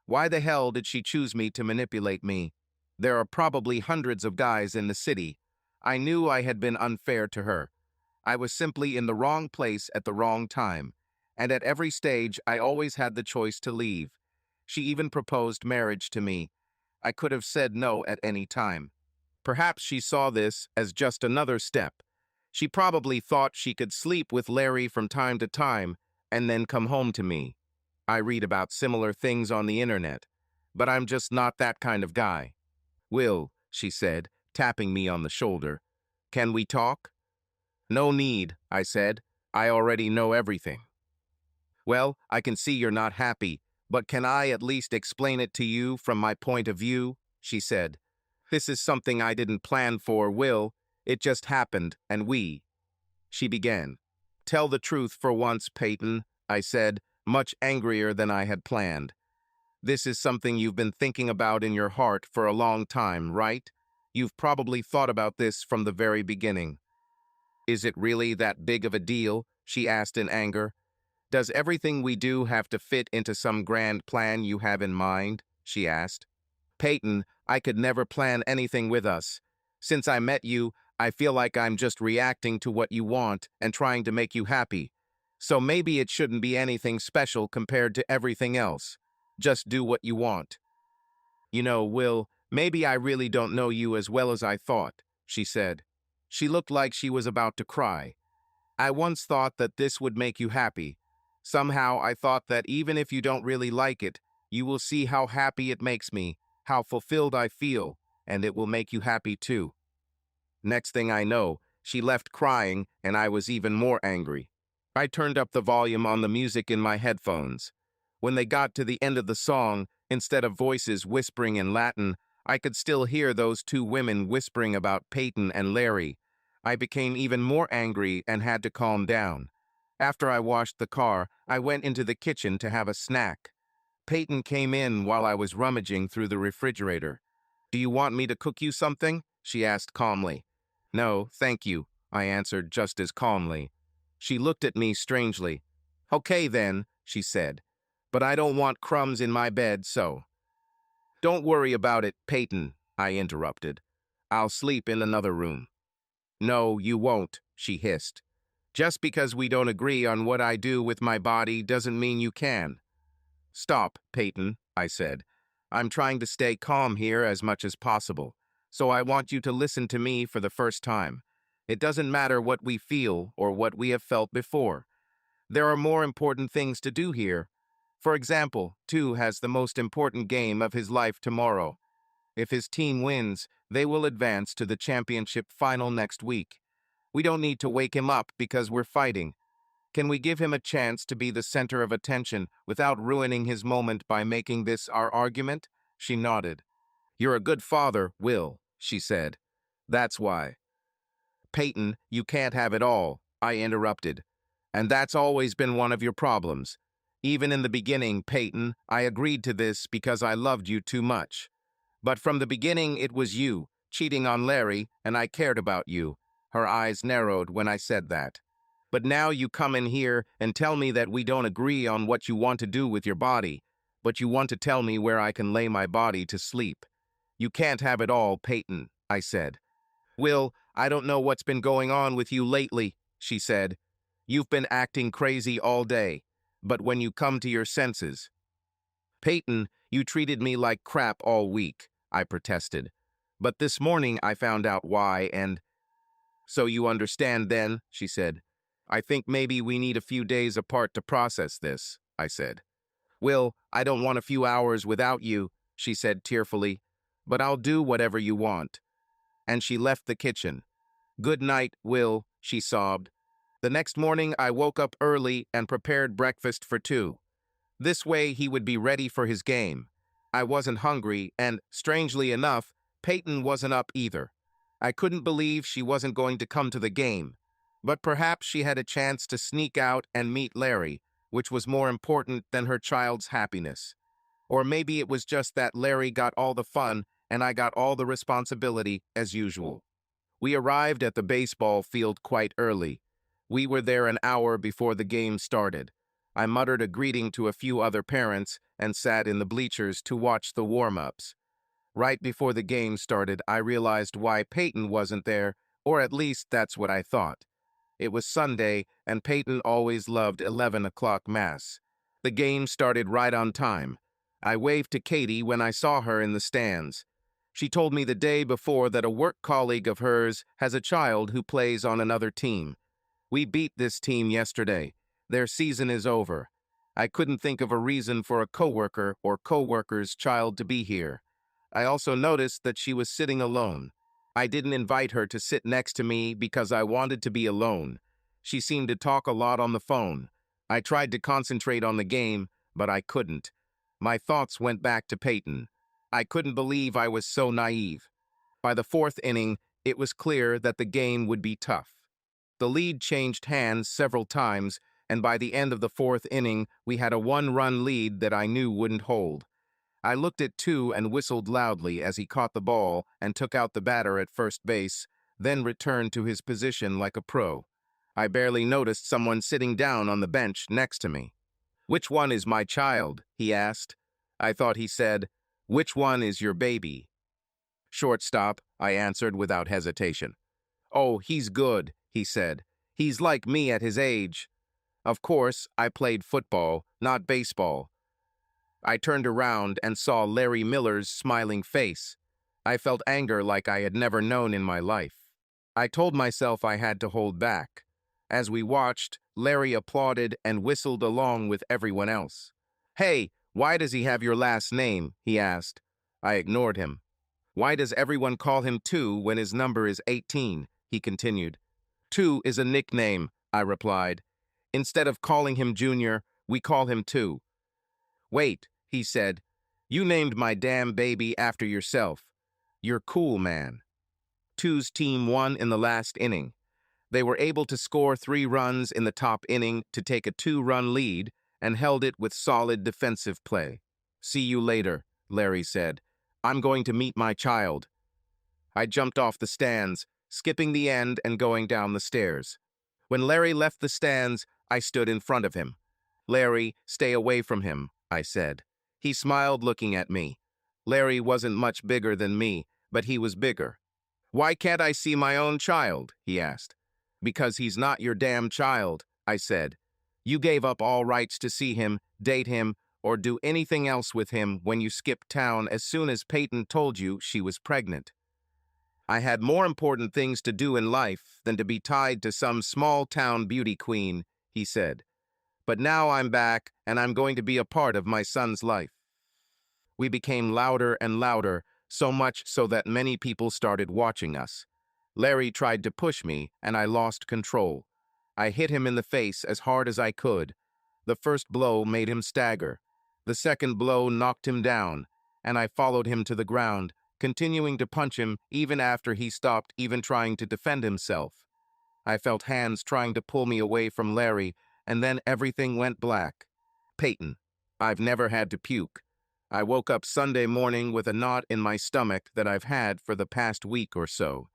Why the hell did she choose me to manipulate me? There are probably hundreds of guys in the city. I knew I had been unfair to her. I was simply in the wrong place at the wrong time, and at every stage I always had the choice to leave. She even proposed marriage to me. I could have said no at any time. Perhaps she saw this as just another step. She probably thought she could sleep with Larry from time to time and then come home to me. I read about similar things on the internet, but I'm just not that kind of guy. Will, she said, tapping me on the shoulder. Can we talk? No need, I said. I already know everything. Well, I can see you're not happy, but can I at least explain it to you from my point of view? She said. This is something I didn't plan for, Will. It just happened, and she began. Tell the truth for once, Peyton, I said, much angrier than I had planned. This is something you've been thinking about in your heart for a long time, right? You've probably thought about this from the very beginning. Is it really that big of a deal? She asked in anger. Does everything we do have to fit into some grand plan you have in mind? She asked. Peyton, I could never plan anything with us. Since I met you, I feel like I'm just reacting to what you want and trying to make you happy. So maybe it shouldn't be anything special compared to everything else. Just do what you want. You know, Will, maybe I really don't know you as well as I thought, she said. She looked like she was about to cry. I once thought that this would make you happy. Somehow I thought that even if you don't really like it, you will see how happy it makes me, how fulfilled I feel, and it will make you happy too. Next thing I know, she left crying, and I was even more angry. I turned up the volume on the music in my headphones. When they got to the end of the song, instead of voices whispering in Latin, I could still hear those two women whispering about Peyton and Larry. I became even more angry and had to calm down. After I washed the car, I went into the kitchen to have a snack. Peyton came in while I was rummaging through the refrigerator. Do you want me to cook you something? She asked calmly. No, thank you, I answered just as calmly. She looked at me strangely. Okay then, she said. But I don't want crumbs in my bed, so. Don't worry about it, Peyton, I interrupted. I'll sleep in another room. No, you won't, she hissed. Just because we don't agree on what I do with my body doesn't mean you can. Stop, Peyton, I said. I'm trying to stay calm here as much as possible, so I want you to listen to me for the first time. It doesn't matter what we feel or what we have felt before. There are more important things to do here. For example, Tu has the most important game of his life tomorrow. If his team wins, they will advance to the championship final next week. We don't need to wake him up because we're fighting. Can we give him a chance to be the center of attention without ruining his moment by making this our argument? She nodded. You're a good father, Will, she said. That's why. Peyton, you can't have it all, I interrupted. And that's always been one of your problems. Even in the beginning, Peyton, I agreed to this because I loved you too much. But from the beginning, it was you, cheating on Larry, and I cared about you. Her eyes narrowed when I said that. But now you come in here and tell me that we don't agree on what you want to do with your body, but you want to tell me where I can lay my body to sleep. You can't have it all, Peyton, I said. Will, I don't know what's been going on with you lately, she said. You've been acting crazy all day, but when you come to your senses. Peyton, you treated me like crap all week, I protested. But this morning I found out why and... So you understand then, she said. I think maybe we need a few days apart to process this, I said. Will, I don't want a few hours without you, she said tearfully, but I'll do whatever you want. And she left the kitchen. Good night, Will, she sobbed. The next morning I woke up early and prepared breakfast for two. This way he would be ready for his game. I wasn't hungry and, strangely enough, Peyton wasn't up either. I couldn't believe she wasn't going to come to the game. But perhaps she had a chance to sneak out and meet Larry, which was more important than her child's happiness. Or maybe it was just that Larry got all the fun and I got all the responsibility as usual. We arrived at the baseball field quite early. We were there an hour before the game started. I muttered a greeting to a few other parents and sat in the bleachers to watch the warm-ups. Right before the game started, I realized why Peyton wasn't there, or at least that's what I thought. It was Sunday, and Peyton always loved 11 o'clock mass. The game started right on time. I waved to Katie when I saw her in the stands. She told me the day before that a work colleague of hers has a child who plays on another team. We beat this team yesterday. Their season is over. I couldn't think of a reason for a coworker or coworker's child to be here. I also noticed that she was sitting alone. I didn't invite her to sit next to me because I wanted to be alone. She seemed to talk a lot on the phone. I tried to concentrate on the game, but I couldn't. My thoughts went back to Peyton. I couldn't believe I was so naive. By the fourth inning, it was clear that the game would be tough. The lead changed hands several times, and by the end of the fourth inning, we had a one-run lead that I knew wouldn't hold. I looked at two and whistled loudly as he caught the ball and took out the batter at first base, then returned to his position like a pro. I barely noticed someone sitting down on the bench next to me. "Which one is my child?" he asked. I thought he said, "Which one is your baby?" "Shortstop," I answered without hesitation. "Oh, he's good," he said. "He's like me at his age." Of course, I played football, not baseball. I turned around and saw Larry Miller's smiling face. I felt anger like I had never known in my life. I told myself I had to hold back. As we watched, Larry applauded and whistled along with everyone else. "Hey, why does he have your last name?" he asked. I ignored him. "Why does everyone call him Two when his number is 18? He continued. "Two is a nickname," I replied. "Instead of calling him Junior, we call him Two." "Wait," he said. "You named my damn baby after yourself. You're cool, man." Two's team won in the last inning. They were able to score 3 runs in the top inning to take a 2-run lead and held it with solid defensive play. "See you later," Larry said. "I'm going to meet my child." I jumped off the stands, skipping the end and going down the stairs. When Larry left the stands, I stood in front of him. "Larry, stay away from him," I said. He smiled, looking at me. Larry wasn't much bigger than me, but he was bigger. "Why can't I see my own child?" he asked. "Because he's not your damn child," I said. "You gave up all rights to see him, date him, or do anything else with him when you skipped town as soon as Peyton told you she was pregnant." I had more important things to do in life than to be tied to some small-town beauty queen, he said. "But now I'm back, and I'm going to be a part of my son's life." We became louder and louder, so much so that many people started watching us. Larry tried to push me, and I lost control. I hit him in the face as hard as I could. The first blow made him stagger. The second blow knocked him down, and I followed him to the ground, continuing to punch him even after he stopped even trying to defend himself. I felt hands trying to pull me away from Larry, and then everything went black. Peyton. I've never had to puke. I woke up Sunday morning with a knot in my stomach that I've had for the past week or so.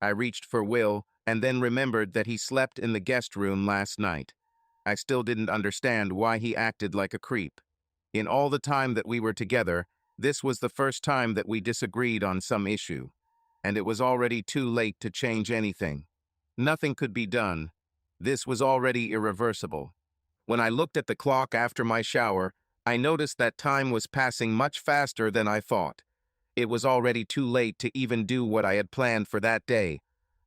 I reached for Will, and then remembered that he slept in the guest room last night. I still didn't understand why he acted like a creep. In all the time that we were together, this was the first time that we disagreed on some issue, and it was already too late to change anything. Nothing could be done. This was already irreversible. When I looked at the clock after my shower, I noticed that time was passing much faster than I thought. It was already too late to even do what I had planned for that day.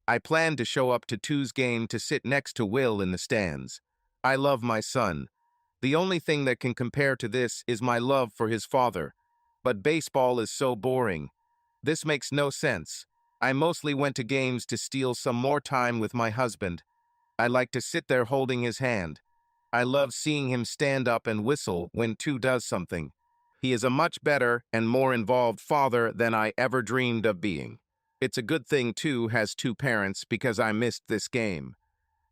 I planned to show up to Two's game to sit next to Will in the stands. I love my son. The only thing that can compare to this is my love for his father. But baseball is so boring. This makes no sense. I mostly went to games to steal some more time with my husband. I like to sit there holding his hand. I love seeing him stand up and whistle when Two does something. He is a much better and more involved father than I ever dreamed of being. It's a good thing Two has 2 parents because I missed this game.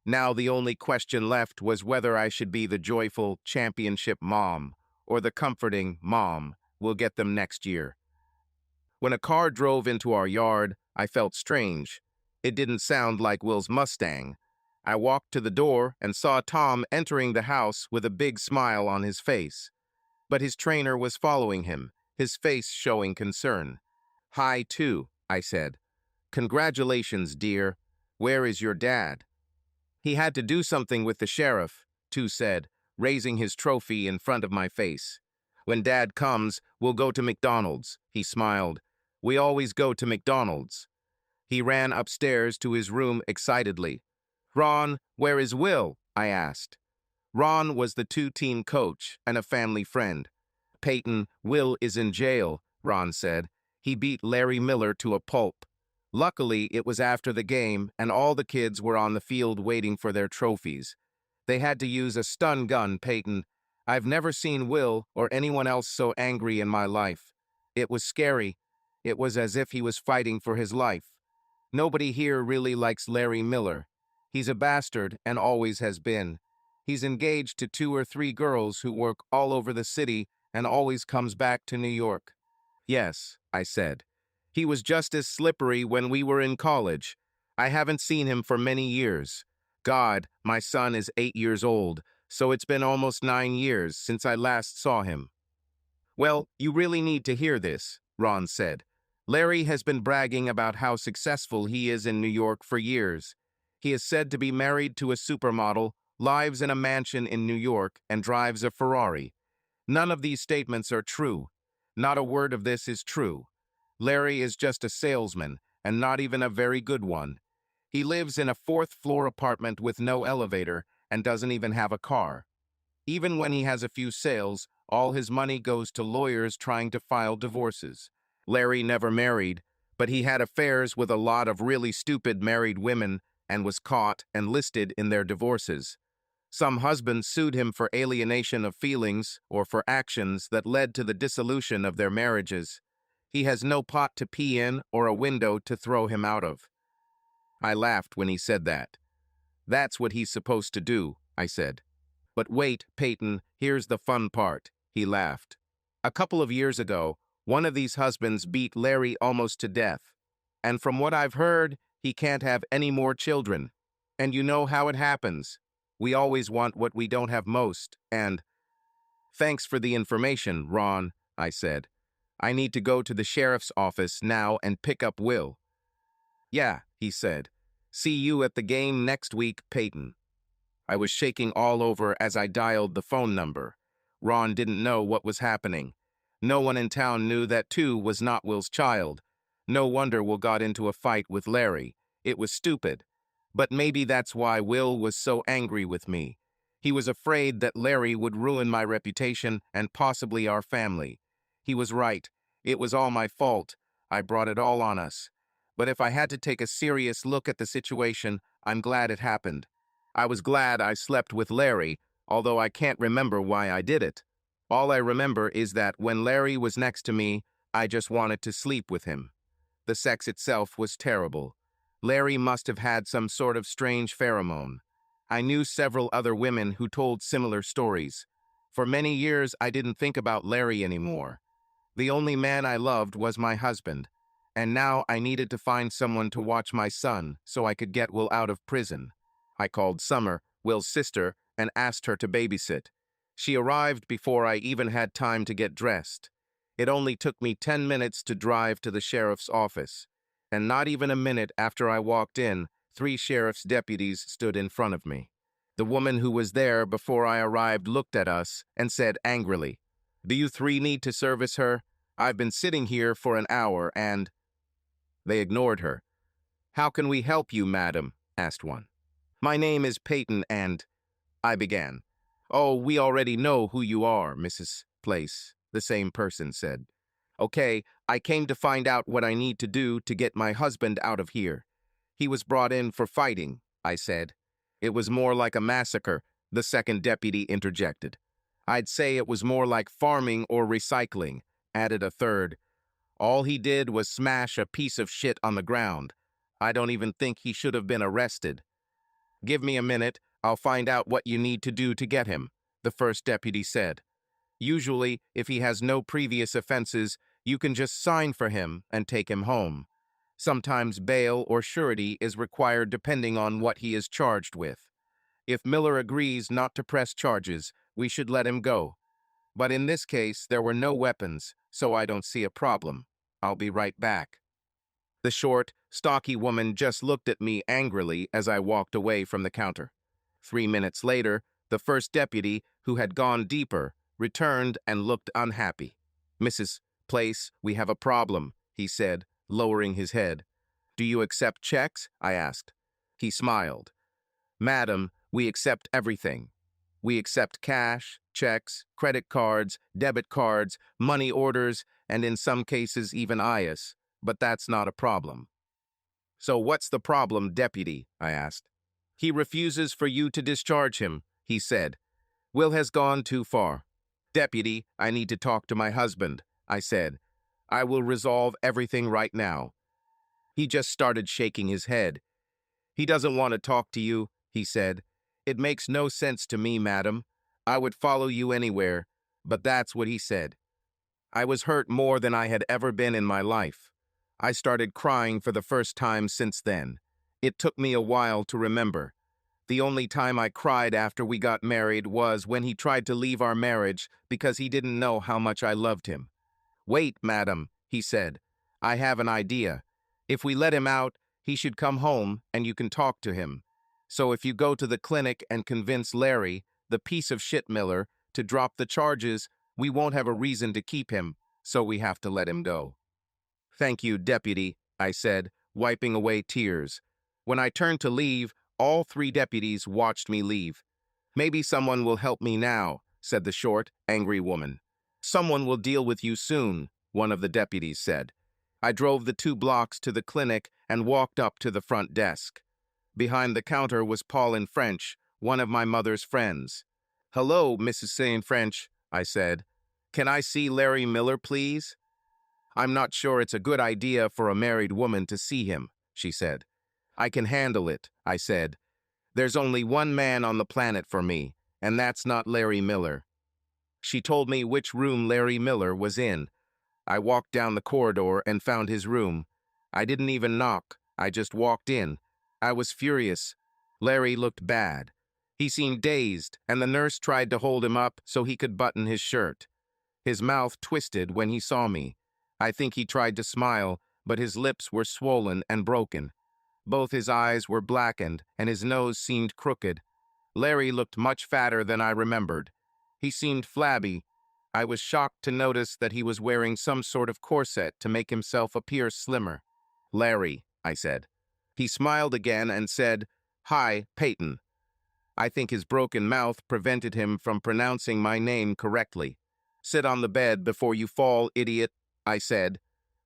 Now the only question left was whether I should be the joyful championship mom or the comforting mom. We'll get them next year. When a car drove into our yard, I felt strange. It didn't sound like Will's Mustang. I walked to the door and saw Tom entering the house with a big smile on his face. But his trainer was following him, his face showing concern. "Hi, Two," I said. "Congratulations, dear. Where is your dad?" "He had to do something with the sheriff," Two said, raising his trophy in front of my face. "When Dad comes, we'll go to McDonald's," he smiled. "We always go to McDonald's." He ran upstairs to his room excitedly. "Ron, where is Will?" I asked. Ron was the two-team coach and a family friend. "Peyton, Will is in jail," Ron said. "He beat Larry Miller to a pulp. Luckily, it was after the game, and all the kids were on the field waiting for their trophies. They had to use a stun gun, Peyton. I've never seen Will or anyone else so angry in my life. It was scary. It was as if he was fighting for his life. Nobody here really likes Larry Miller. He's a bastard and always has been. He's engaged to 2 or 3 girls who work all over the city and always comes back to New York. Yes, I said. He was just as slippery when we were in college. I haven't seen him for many years. God, my son is 8 years old, so it's been almost 9 years since I last saw him. Well, you really need to hear this, Ron said. Larry has been bragging about how successful he is in New York for years. He is said to be married to a supermodel, lives in a mansion in New York, and drives a Ferrari. None of these statements are true. Not a word of this is true. Larry is just a salesman, and not even a very good one. He lives in a fourth-floor apartment with no elevator and doesn't even have a car. Even when he has a few sales, all his money goes to lawyers trying to file divorces. Larry never married, but he had affairs with a lot of really stupid married women and was caught and listed in their divorces. Some husbands sued him for alienation of feelings or for actions that led to the dissolution of their marriages. He has no pot to pee in or a window to throw him out of. I laughed when he said that. That's what he's supposed to do, I said. But wait, Peyton, here's the fun part, he laughed. A couple of years ago, one of these husbands beat Larry almost to death. And from what I've heard, he can't have any more children. And you know how it happens. We always want what we don't have most, and... Thanks for the information, Ron, I said. I need to go to the sheriff's office now and pick up Will. Yeah, he said. See you at the game next week, Peyton. I was shaking all over as I dialed the phone number. Ron didn't know what was happening. No one in town knew that 2 was not Will's child. No wonder Will got into a fight with Larry. It was stupid. But maybe that's why Will was so angry with me. He was afraid that Larry would ruin my reputation and possibly our family. He was right. It was all my fault. I brought it all on us. But if I had to take a serious look at the situation, I'm glad it happened. I was glad I slept with Larry, although I can't remember why I did it. All I remember is that when Larry was next to me, I just wanted to sleep with him. The sex itself was terrible. Larry must have had some sort of strange pheromone. I knew several other women who told similar stories. For many years, I didn't think about Larry anymore. The only man I loved was my husband, and now I needed to find someone to watch my son so I could get Will out of prison. I called Summer, Will's sister, and asked her to babysit. She arrived before I even had time to get dressed. It only took me 10 minutes to drive to the sheriff's office, and not even a minute after I walked in, 3 sheriff's deputies stood in front of me. The woman who was there before I arrived looked at us and said angrily, "Do you 3 need to service her? I've been sitting here for an hour and—" They ignored her. "How can we help you, madam?" asked one. "My name is Peyton and—" I began. "Oh, we already know who you are, Mrs. Place," the same person said. "Okay, I came to find out what I need to do to get my husband out of here. He was brought in for fighting," I said. "It was more like a massacre," the second deputy interjected. "I'd say it was more like farming or recycling," added a third. "All he did was smash a piece of shit on the ground. I don't even think he should have been arrested." "Give me a minute, I'll find out what you need to do to get him," the first deputy said. "Usually, if he has no previous offenses, you can just sign for him and take him home. Sometimes bail or surety is required depending on what he is charged with. If Miller agrees not to press charges, we should let him go. But in this case, there were no weapons, so I don't see a problem. I'll be right back." The short, stocky woman just looked at me angrily as I walked away from the counter. 3 minutes later, the first deputy, who had gone deeper, returned and looked unhappy. "Mrs. Place, we have a problem," he said, lowering his head. "Do you accept checks?" I asked. He smiled. "Madam, we accept everything. We accept cash, checks, credit cards, debit cards, money orders, and in some cases even IAS, but that's not a problem." "So what's the problem, deputy?" I asked. "He refuses for you to discharge him," he said. "Will has gone too far." "Deputy, I need to talk to my husband," I said. "I will resolve everything right now." He just started shaking his head. He doesn't want to talk to you, he said. It makes no sense to me, madam. I would follow you anywhere, but that's what he said. I was hurt more than I had ever been in my life. I started crying for the first time since then. It took me a while to remember. The only time I cried after we got married was when he tried to leave our marriage because he didn't know how much I loved him. Wait, madam, he said. I have an idea. If we let him out, he should come home and you can talk to him. So if you go to the clinic and convince Larry, the piece of shit Miller, to drop the charges, we won't have a reason to keep him, so we have to let him go. Thank you, deputy, I said, wiping away tears. When I turned to leave, all three deputies watched me leave. Maybe someone will help me now, said the short, angry woman. Someone will deal with you soon, one of the deputies said. I drove the 2 blocks to the clinic and walked up to the front desk. Behind the counter was Paul in French, one of my mother's friends. Hello, Mrs. Saint French, I said. Can I see Larry Miller, please? I'm not sure it's a good idea for a married woman to see him, she said. I can handle it, I said. There's only one man on the planet for me, and that's not Larry Miller. She told me which room Larry Miller was in. I walked down the corridor and found his room. I didn't even knock, I just walked in. I was furious. Larry looked bad. He seemed dazed, and the nurse tried to hold him up so he could button his shirt. His mouth twisted when he saw me. I think he tried to smile, but his lips were swollen and broken. Both his eyes were blackened, and his nose seemed crooked. Larry looked much fatter than I remembered. He seemed flabby. I was shocked to notice that he was wearing some sort of corset to make himself appear slimmer. Larry, I said. He smiled again and said, Hi, Peyton. I think his broken mouth prevented him from pronouncing my name correctly. Sit on the bed before you fall, idiot, I said.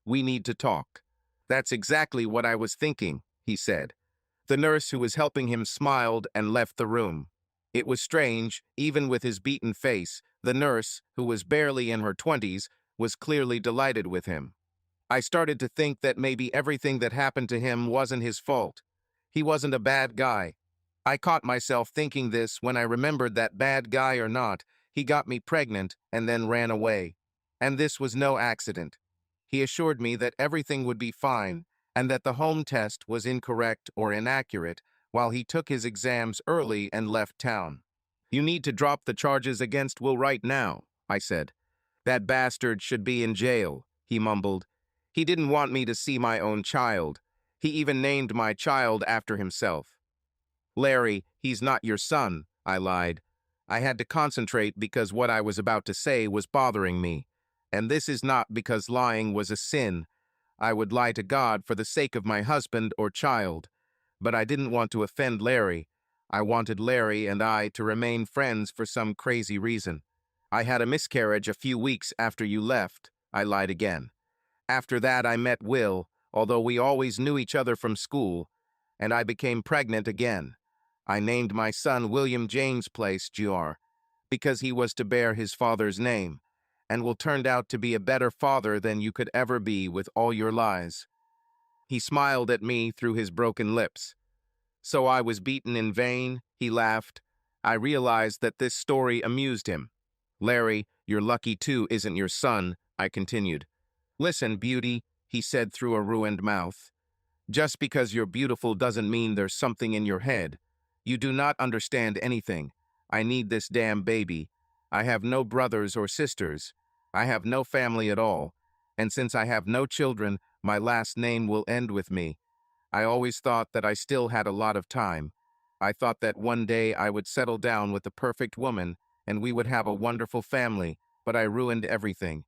We need to talk. That's exactly what I was thinking, he said. The nurse who was helping him smiled and left the room. It was strange, even with his beaten face, the nurse, who was barely in her 20s, was clearly delighted with him. I started to think that maybe everything that happened to him wasn't his fault. He wasn't a bad guy. I caught myself thinking this when I remembered that, bad guy or not, he got me pregnant and then ran away. And this was no accident. He assured me that everything would be fine and that the home test was incorrect or inaccurate while he took his exams early and left town. You need to drop the charges against Will right now, I said. That bastard should be in jail, he mumbled. He didn't want me to see my own child. He even named my child after himself. Larry, he's not your son, I lied. I had to concentrate because what I was about to say was bothering me. And this is not because lying was a sin. I would lie to God for the sake of my husband or child. But I didn't want to offend Larry. I wanted Larry and I to remain friends for some crazy reason. I had a miscarriage a few weeks after you left, I lied again. After that I met Will, although we always knew each other from school, and I became pregnant again. I named my son William James Place, Jr., because he was to bear his father's name, and Will turned out to be a better father than you could ever be with all your lies. He smiled at me through his broken lips. So I was beaten in vain, he laughed. I realized that this story amused him. Larry, you're lucky too isn't your son, I continued. Listen, beauty, he said through a ruined mouth. Just because you're beautiful doesn't mean there's something in your head. You do not understand anything. I need this damn baby. I have no brothers or sisters. I have no family at all. And since I have no children, my last name will end with me. I always thought that I still had a lot of time. I thought that one day I would settle down with the perfect woman and we would have a wonderful family, but I ruined everything.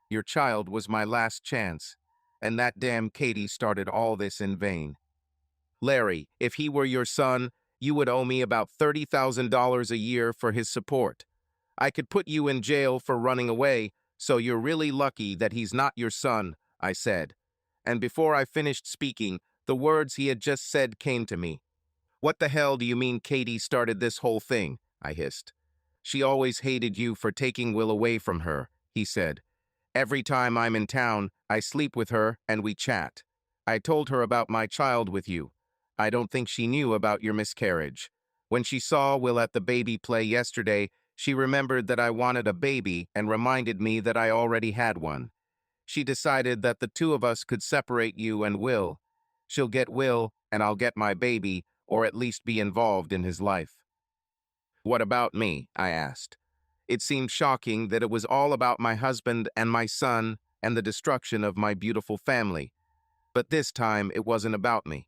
Your child was my last chance, and that damn Katie started all this in vain. Larry, if he were your son, you would owe me about $30,000 a year for his support. I could put you in jail for running away, so you're really lucky that he's not your son, I said. And before I finished speaking, the words he had just said came to me. What the hell do you mean Katie started this whole thing? I hissed. She always hated you for taking Will away from her, he said. Every time I'm in town, I sleep with her and we chat. I told her about my child with you. I don't think she knew about your miscarriage. When she saw Will at the baby play yesterday, she remembered that I wanted a baby and reminded me that I already had one. She decided that the two of us could separate you and Will. She'll get Will, and I'll get my baby, or at least be involved in his life. What about me? I asked. It seemed shocking that it was all about my husband and my son and the destruction of my beautiful family. But this time it wasn't about me.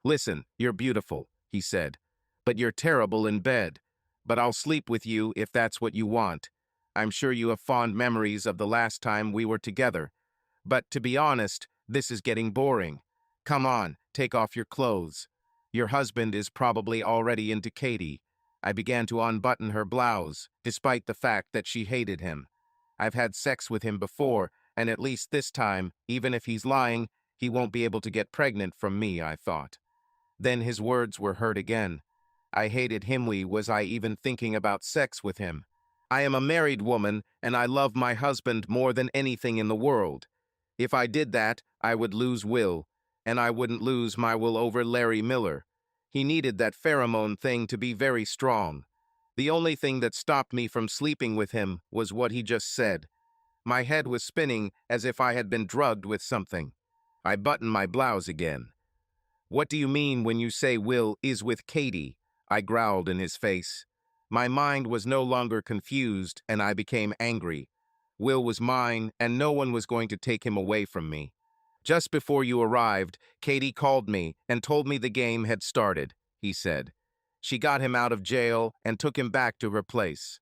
Listen, you're beautiful, he said, but you're terrible in bed. But I'll sleep with you if that's what you want. I'm sure you have fond memories of the last time we were together. But to be honest, this is getting boring. Come on, take off your clothes. Your husband is probably already into Katie. I began to unbutton her blouse, despite the fact that she hated him. I've had sex with him before, and at least this time, even if he's lying, he won't be able to get pregnant from me, I thought. Then his words were heard again. I hated him. Was I even thinking about sex with him? I am a married woman, and I love my husband more than anything in the world. If I did that, I would lose Will, and I wouldn't lose my Will over Larry Miller. He needed that pheromone thing to be very strong. The only thing that stopped me from sleeping with him was what he just said. My head was spinning as if I had been drugged with something. I buttoned my blouse again. What do you mean when you say Will is with Katie? I growled in his face. My mind was no longer confused, and I became angry. Will was mine, and no one was going to take him away from me. Just before you arrived, Katie called me and told me the game had started, he said. She got him out of jail and took him back to her place.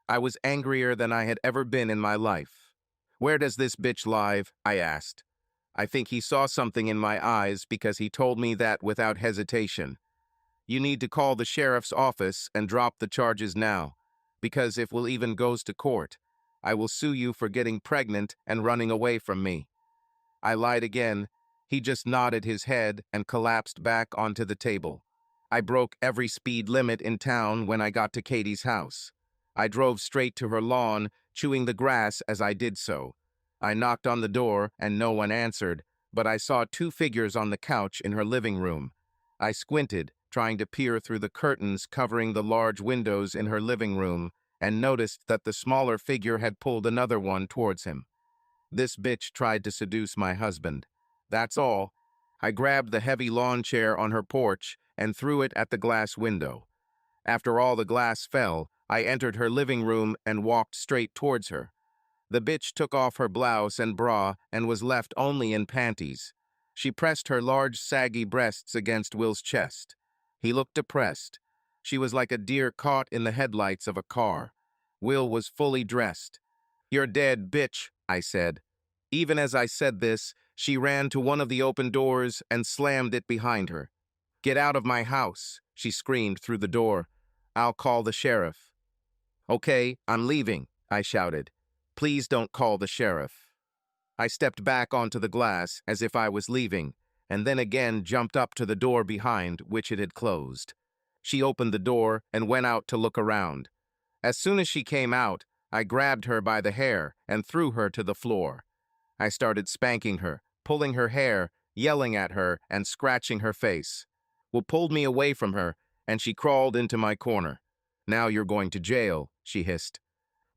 I was angrier than I had ever been in my life. Where does this bitch live? I asked. I think he saw something in my eyes because he told me that without hesitation. You need to call the sheriff's office and drop the charges now, because if Will even goes to court, I will sue you for getting pregnant and running away from me. I lied again. He just nodded his head and collapsed back onto the table. I broke every speed limit in town when I got to Katie's house. I drove straight to her lawn, chewing the grass as I did so. I knocked on the door and no one answered, but I saw two figures on the couch in her living room. I squinted, trying to peer through the curtains covering the large windows in her living room, and noticed that the smaller figure had pulled another one towards him. This bitch tried to seduce my husband. That's all. I grabbed the heavy lawn chair on her porch and threw it at the glass window. After all the glass fell, I entered her living room and walked straight towards her. The bitch took off her blouse and bra and was left only in panties. She pressed her large, saggy breasts against Will's chest. He looked depressed. She was like a deer caught in the headlights of a car. Will was fully dressed. "You're dead, bitch," I said. Even as I said this, she ran to one of the open doors and slammed it behind her. "Get out of my house," she screamed through the door. "I'll call the sheriff." "Okay, I'm leaving," I shouted. "Please don't call the sheriff." I stepped back onto the glass as if I was leaving, and then again jumped up to the door behind which it had closed. She opened the door and went out to look around. As soon as she came out, I grabbed her by the hair and threw her to the floor. I started spanking her, pulling her hair, yelling at her, and scratching her face. Will pulled me away from her, and she crawled into my corner. "Now you're going to jail," she hissed.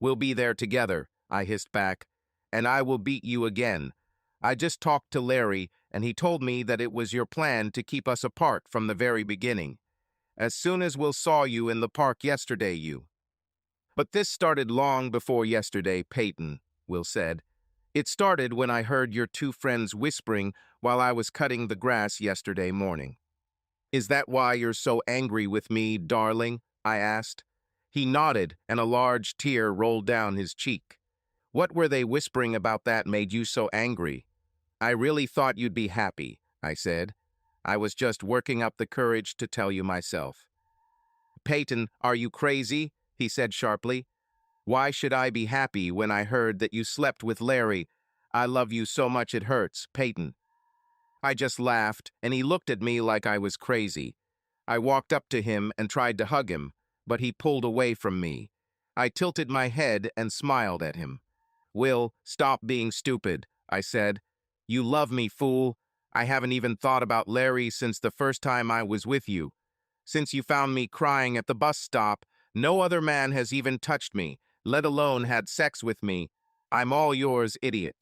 "We'll be there together," I hissed back, "and I will beat you again. I just talked to Larry, and he told me that it was your plan to keep us apart from the very beginning. As soon as Will saw you in the park yesterday, you—" "But this started long before yesterday, Peyton," Will said. "It started when I heard your two friends whispering while I was cutting the grass yesterday morning." "Is that why you're so angry with me, darling?" I asked. He nodded, and a large tear rolled down his cheek. "What were they whispering about that made you so angry?" "I really thought you'd be happy," I said. "I was just working up the courage to tell you myself." "Peyton, are you crazy?" he said sharply. "Why should I be happy when I heard that you slept with Larry? I love you so much it hurts, Peyton." I just laughed, and he looked at me like I was crazy. I walked up to him and tried to hug him, but he pulled away from me. I tilted my head and smiled at him. "Will, stop being stupid," I said. "You love me, fool. I haven't even thought about Larry since the first time I was with you. Since you found me crying at the bus stop, no other man has even touched me, let alone had sex with me. I'm all yours, idiot.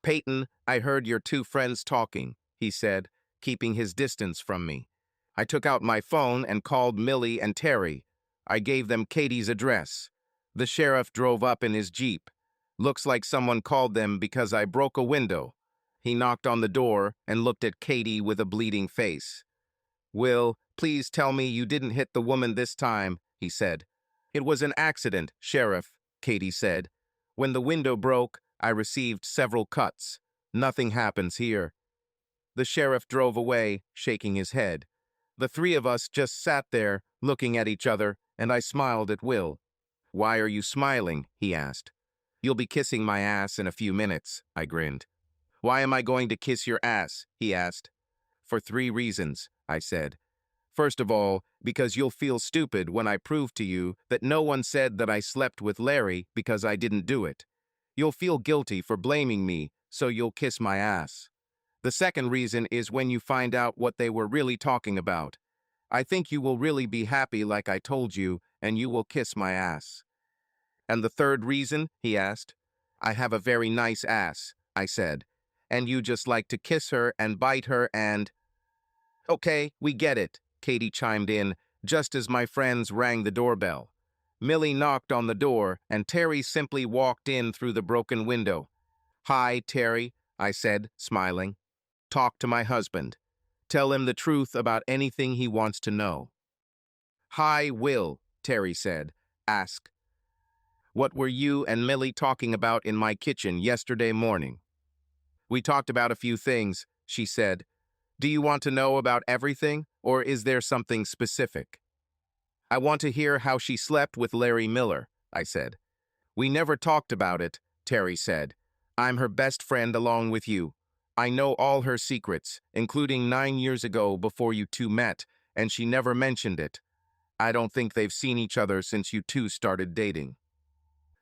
Peyton, I heard your two friends talking, he said, keeping his distance from me. I took out my phone and called Millie and Terry. I gave them Katie's address. The sheriff drove up in his Jeep. Looks like someone called them because I broke a window. He knocked on the door and looked at Katie with a bleeding face. Will, please tell me you didn't hit the woman this time, he said. It was an accident, Sheriff, Katie said. When the window broke, I received several cuts. Nothing happens here. The sheriff drove away, shaking his head. The three of us just sat there, looking at each other, and I smiled at Will. Why are you smiling? He asked. You'll be kissing my ass in a few minutes, I grinned. Why am I going to kiss your ass? He asked. For 3 reasons, I said. First of all, because you'll feel stupid when I prove to you that no one said that I slept with Larry because I didn't do it. You'll feel guilty for blaming me, so you'll kiss my ass. The second reason is when you find out what they were really talking about. I think you will really be happy like I told you, and you will kiss my ass. And the third reason? He asked. I have a very nice ass, I said. And you just like to kiss her and bite her and... Okay, we get it, Katie chimed in, just as my friends rang the doorbell. Millie knocked on the door, and Terry simply walked in through the broken window. Hi, Terry, I said, smiling. Talk to my husband. Tell him the truth about anything he wants to know. Hi, Will, Terry said. Ask. What were you and Millie talking about in my kitchen yesterday morning? We talked about a few things, she said. Do you want to know about everything, or is there something specific? I want to hear how she slept with Larry Miller, I said. We never talked about it, Terry said. I'm her best friend along with you. I know all her secrets, including 9 years ago before you two met, and she never mentioned it. I don't think they've seen each other since you two started dating.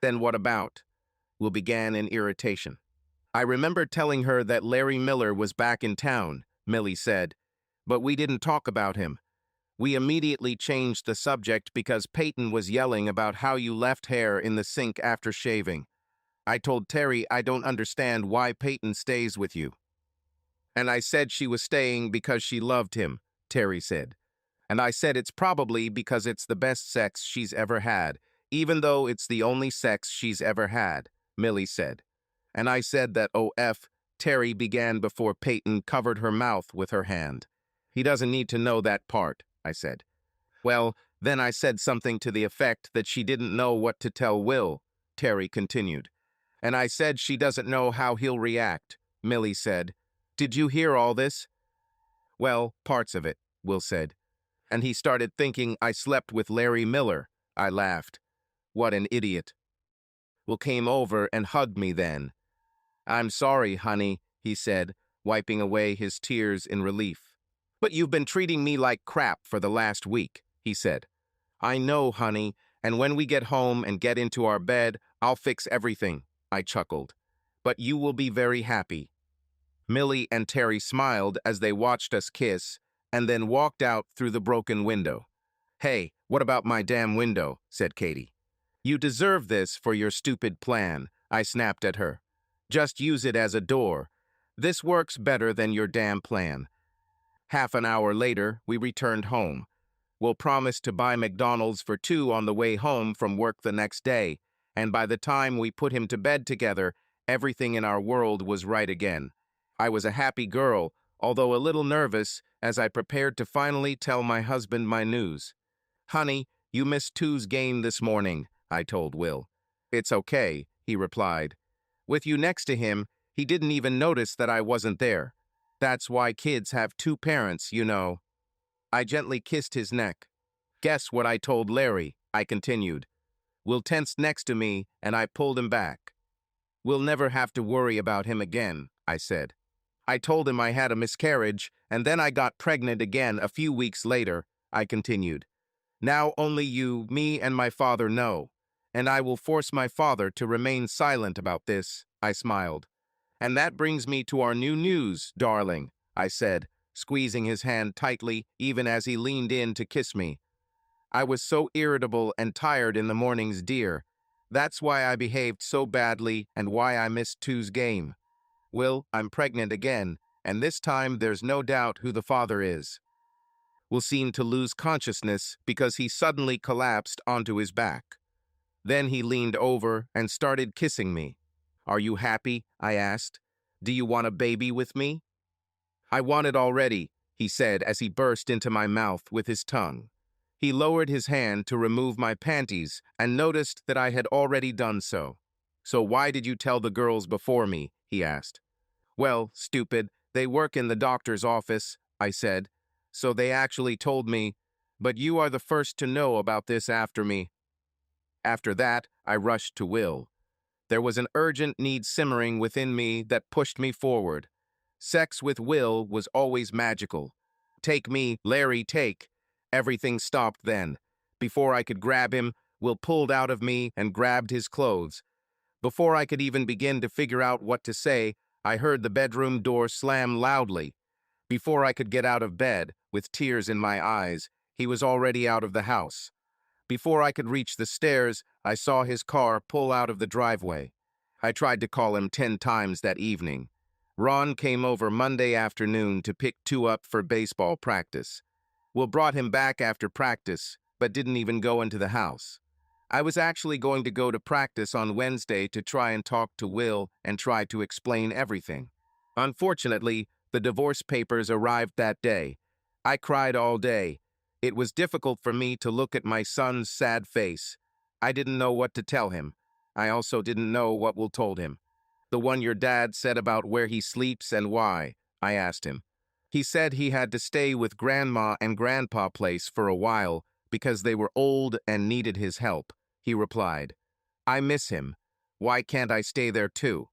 Then what about? Will began in irritation. I remember telling her that Larry Miller was back in town, Millie said, but we didn't talk about him. We immediately changed the subject because Peyton was yelling about how you left hair in the sink after shaving. I told Terry I don't understand why Peyton stays with you. And I said she was staying because she loved him, Terry said. And I said it's probably because it's the best sex she's ever had, even though it's the only sex she's ever had, Millie said. And I said that Terry began before Peyton covered her mouth with her hand. He doesn't need to know that part, I said. Well, then I said something to the effect that she didn't know what to tell Will, Terry continued. And I said she doesn't know how he'll react, Millie said. Did you hear all this? Well, parts of it, Will said. And he started thinking I slept with Larry Miller, I laughed. What an idiot. Will came over and hugged me then. I'm sorry, honey, he said, wiping away his tears in relief. But you've been treating me like crap for the last week, he said. I know, honey, and when we get home and get into our bed, I'll fix everything, I chuckled. But you will be very happy. Millie and Terry smiled as they watched us kiss, and then walked out through the broken window. Hey, what about my damn window? Said Katie. You deserve this for your stupid plan, I snapped at her. Just use it as a door. This works better than your damn plan. Half an hour later, we returned home. We'll promise to buy McDonald's for 2 on the way home from work the next day, and by the time we put him to bed together, everything in our world was right again. I was a happy girl, although a little nervous as I prepared to finally tell my husband my news. Honey, you missed 2's game this morning, I told Will. It's okay, he replied. With you next to him, he didn't even notice that I wasn't there. That's why kids have 2 parents, you know. I gently kissed his neck. Guess what I told Larry, I continued. Will tensed next to me, and I pulled him back. We'll never have to worry about him again, I said. I told him I had a miscarriage, and then I got pregnant again a few weeks later, I continued. Now only you, me, and my father know, and I will force my father to remain silent about this, I smiled. And that brings me to our new news, darling, I said, squeezing his hand tightly even as he leaned in to kiss me. I was so irritable and tired in the mornings, dear. That's why I behaved so badly and why I missed Tu's game. Will, I'm pregnant again, and this time there's no doubt who the father is. Will seemed to lose consciousness because he suddenly collapsed onto his back. Then he leaned over and started kissing me. Are you happy? I asked. Do you want a baby with me? I want it already, he said as he burst into my mouth with his tongue. He lowered his hand to remove my panties and noticed that I had already done so. So why did you tell the girls before me? He asked. Well, stupid, they work in the doctor's office, I said. So they actually told me, but you are the first to know about this after me. After that, I rushed to Will. There was an urgent need simmering within me that pushed me forward. Sex with Will was always magical. Take me, Larry, take. Everything stopped then. Before I could grab him, Will pulled out of me and grabbed his clothes. Before I could even begin to figure out what to say, I heard the bedroom door slam loudly. Before I could get out of bed, with tears in my eyes, he was already out of the house. Before I could reach the stairs, I saw his car pull out of the driveway. I tried to call him 10 times that evening. Ron came over Monday afternoon to pick Tu up for baseball practice. Will brought him back after practice, but didn't even go into the house. I was actually going to go to practice on Wednesday to try and talk to Will and try to explain everything. Unfortunately, the divorce papers arrived that day. I cried all day. It was difficult for me to look at my son's sad face. I didn't know what to tell him. I also didn't know what Will told him. The one your dad said about where he sleeps and why, I asked him. He said he had to stay with Grandma and Grandpa place for a while because they were old and needed his help, he replied. I miss him. Why can't I stay there too?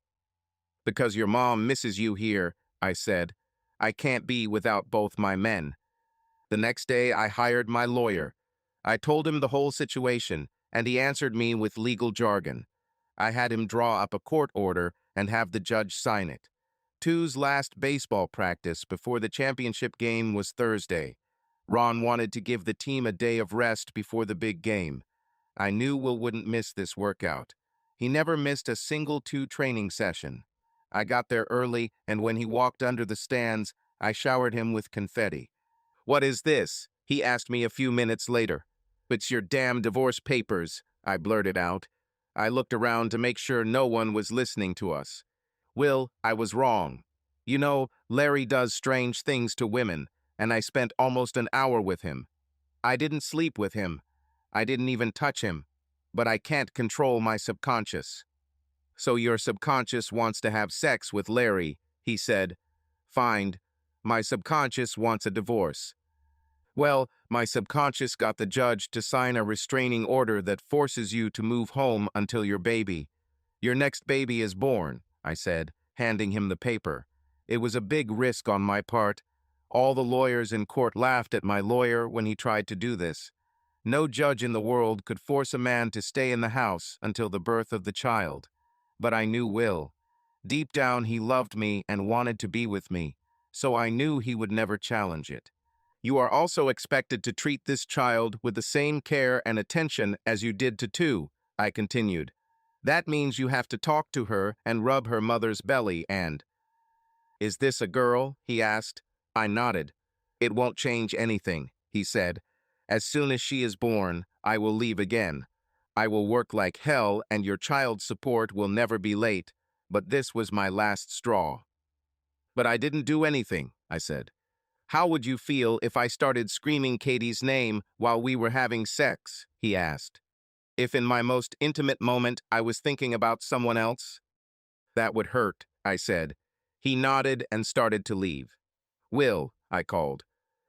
Because your mom misses you here, I said. I can't be without both my men. The next day, I hired my lawyer. I told him the whole situation, and he answered me with legal jargon. I had him draw up a court order and have the judge sign it. Tu's last baseball practice before the championship game was Thursday. Ron wanted to give the team a day of rest before the big game. I knew Will wouldn't miss this workout. He never missed a single Tu training session. I got there early, and when he walked under the stands, I showered him with confetti. What is this? He asked me a few minutes later. It's your damn divorce papers, I blurted out. I looked around to make sure no one was listening to us. Will, I was wrong. You know, Larry does strange things to women, and I spent almost an hour with him. I didn't sleep with him. I didn't even touch him. But I can't control my subconscious. So your subconscious wants to have sex with Larry, he said. Fine. My subconscious wants a divorce. Well, my subconscious got the judge to sign a restraining order that forces you to move home until your baby. Your next baby is born, I said, handing him the paper. It was a big risk on my part. All the lawyers in court laughed at my lawyer when he tried to do this. No judge in the world could force a man to stay in the house until the birth of the child. But I knew Will. Deep down, he loved me and wanted to be with me, so I knew he would never challenge it. You are also expected to treat this child with the same care and attention as you did to Tu, I continued. That means you have to talk to her and rub her mother's belly and... Is this a girl? He asked. I nodded. It won't change anything, he said. As soon as she is born, I will leave again. I will work like hell and your child's support will never be late, but this was my last straw. But I didn't do anything, I said. How would you feel if I started screaming Katie's name while we were having sex? He asked. If in my most intimate moment I was thinking about someone else? That would hurt, I said. He nodded and started to leave. Will, I called.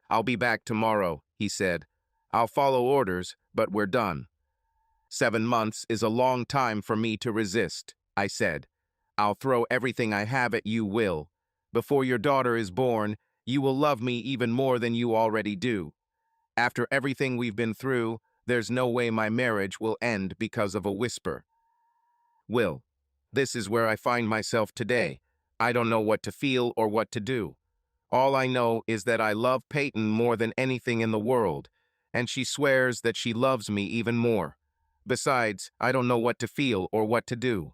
I'll be back tomorrow, he said. I'll follow orders, but we're done. 7 months is a long time for me to resist, I said. I'll throw everything I have at you, Will. Before your daughter is born, you will love me even more than you already do. After everything we've been through, there's no way my marriage will end because of a whisper. Will, this is where I find myself today. I don't know what to feel or what to do. All I know is that I love Peyton more than anything in the world, and she swears that she loves me even more. Besides, I don't know what to feel or what to do.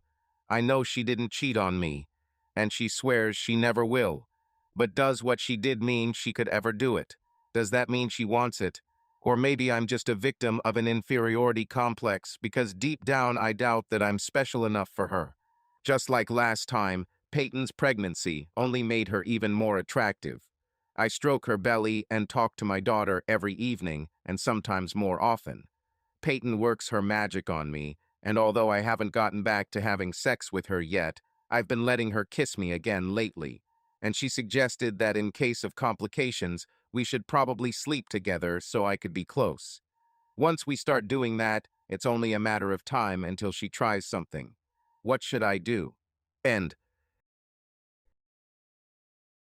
I know she didn't cheat on me, and she swears she never will. But does what she did mean she could ever do it? Does that mean she wants it? Or maybe I'm just a victim of an inferiority complex because deep down I doubt that I'm special enough for her. Just like last time, Peyton's pregnancy only made her even more attractive. I stroke her belly and talk to my daughter every evening, and sometimes more often. Peyton works her magic on me, and although I haven't gotten back to having sex with her yet, I've been letting her kiss me again lately. And she suggested that in case of complications, we should probably sleep together so I could be close. Once we start doing that, it's only a matter of time until she tries something. What should I do? End.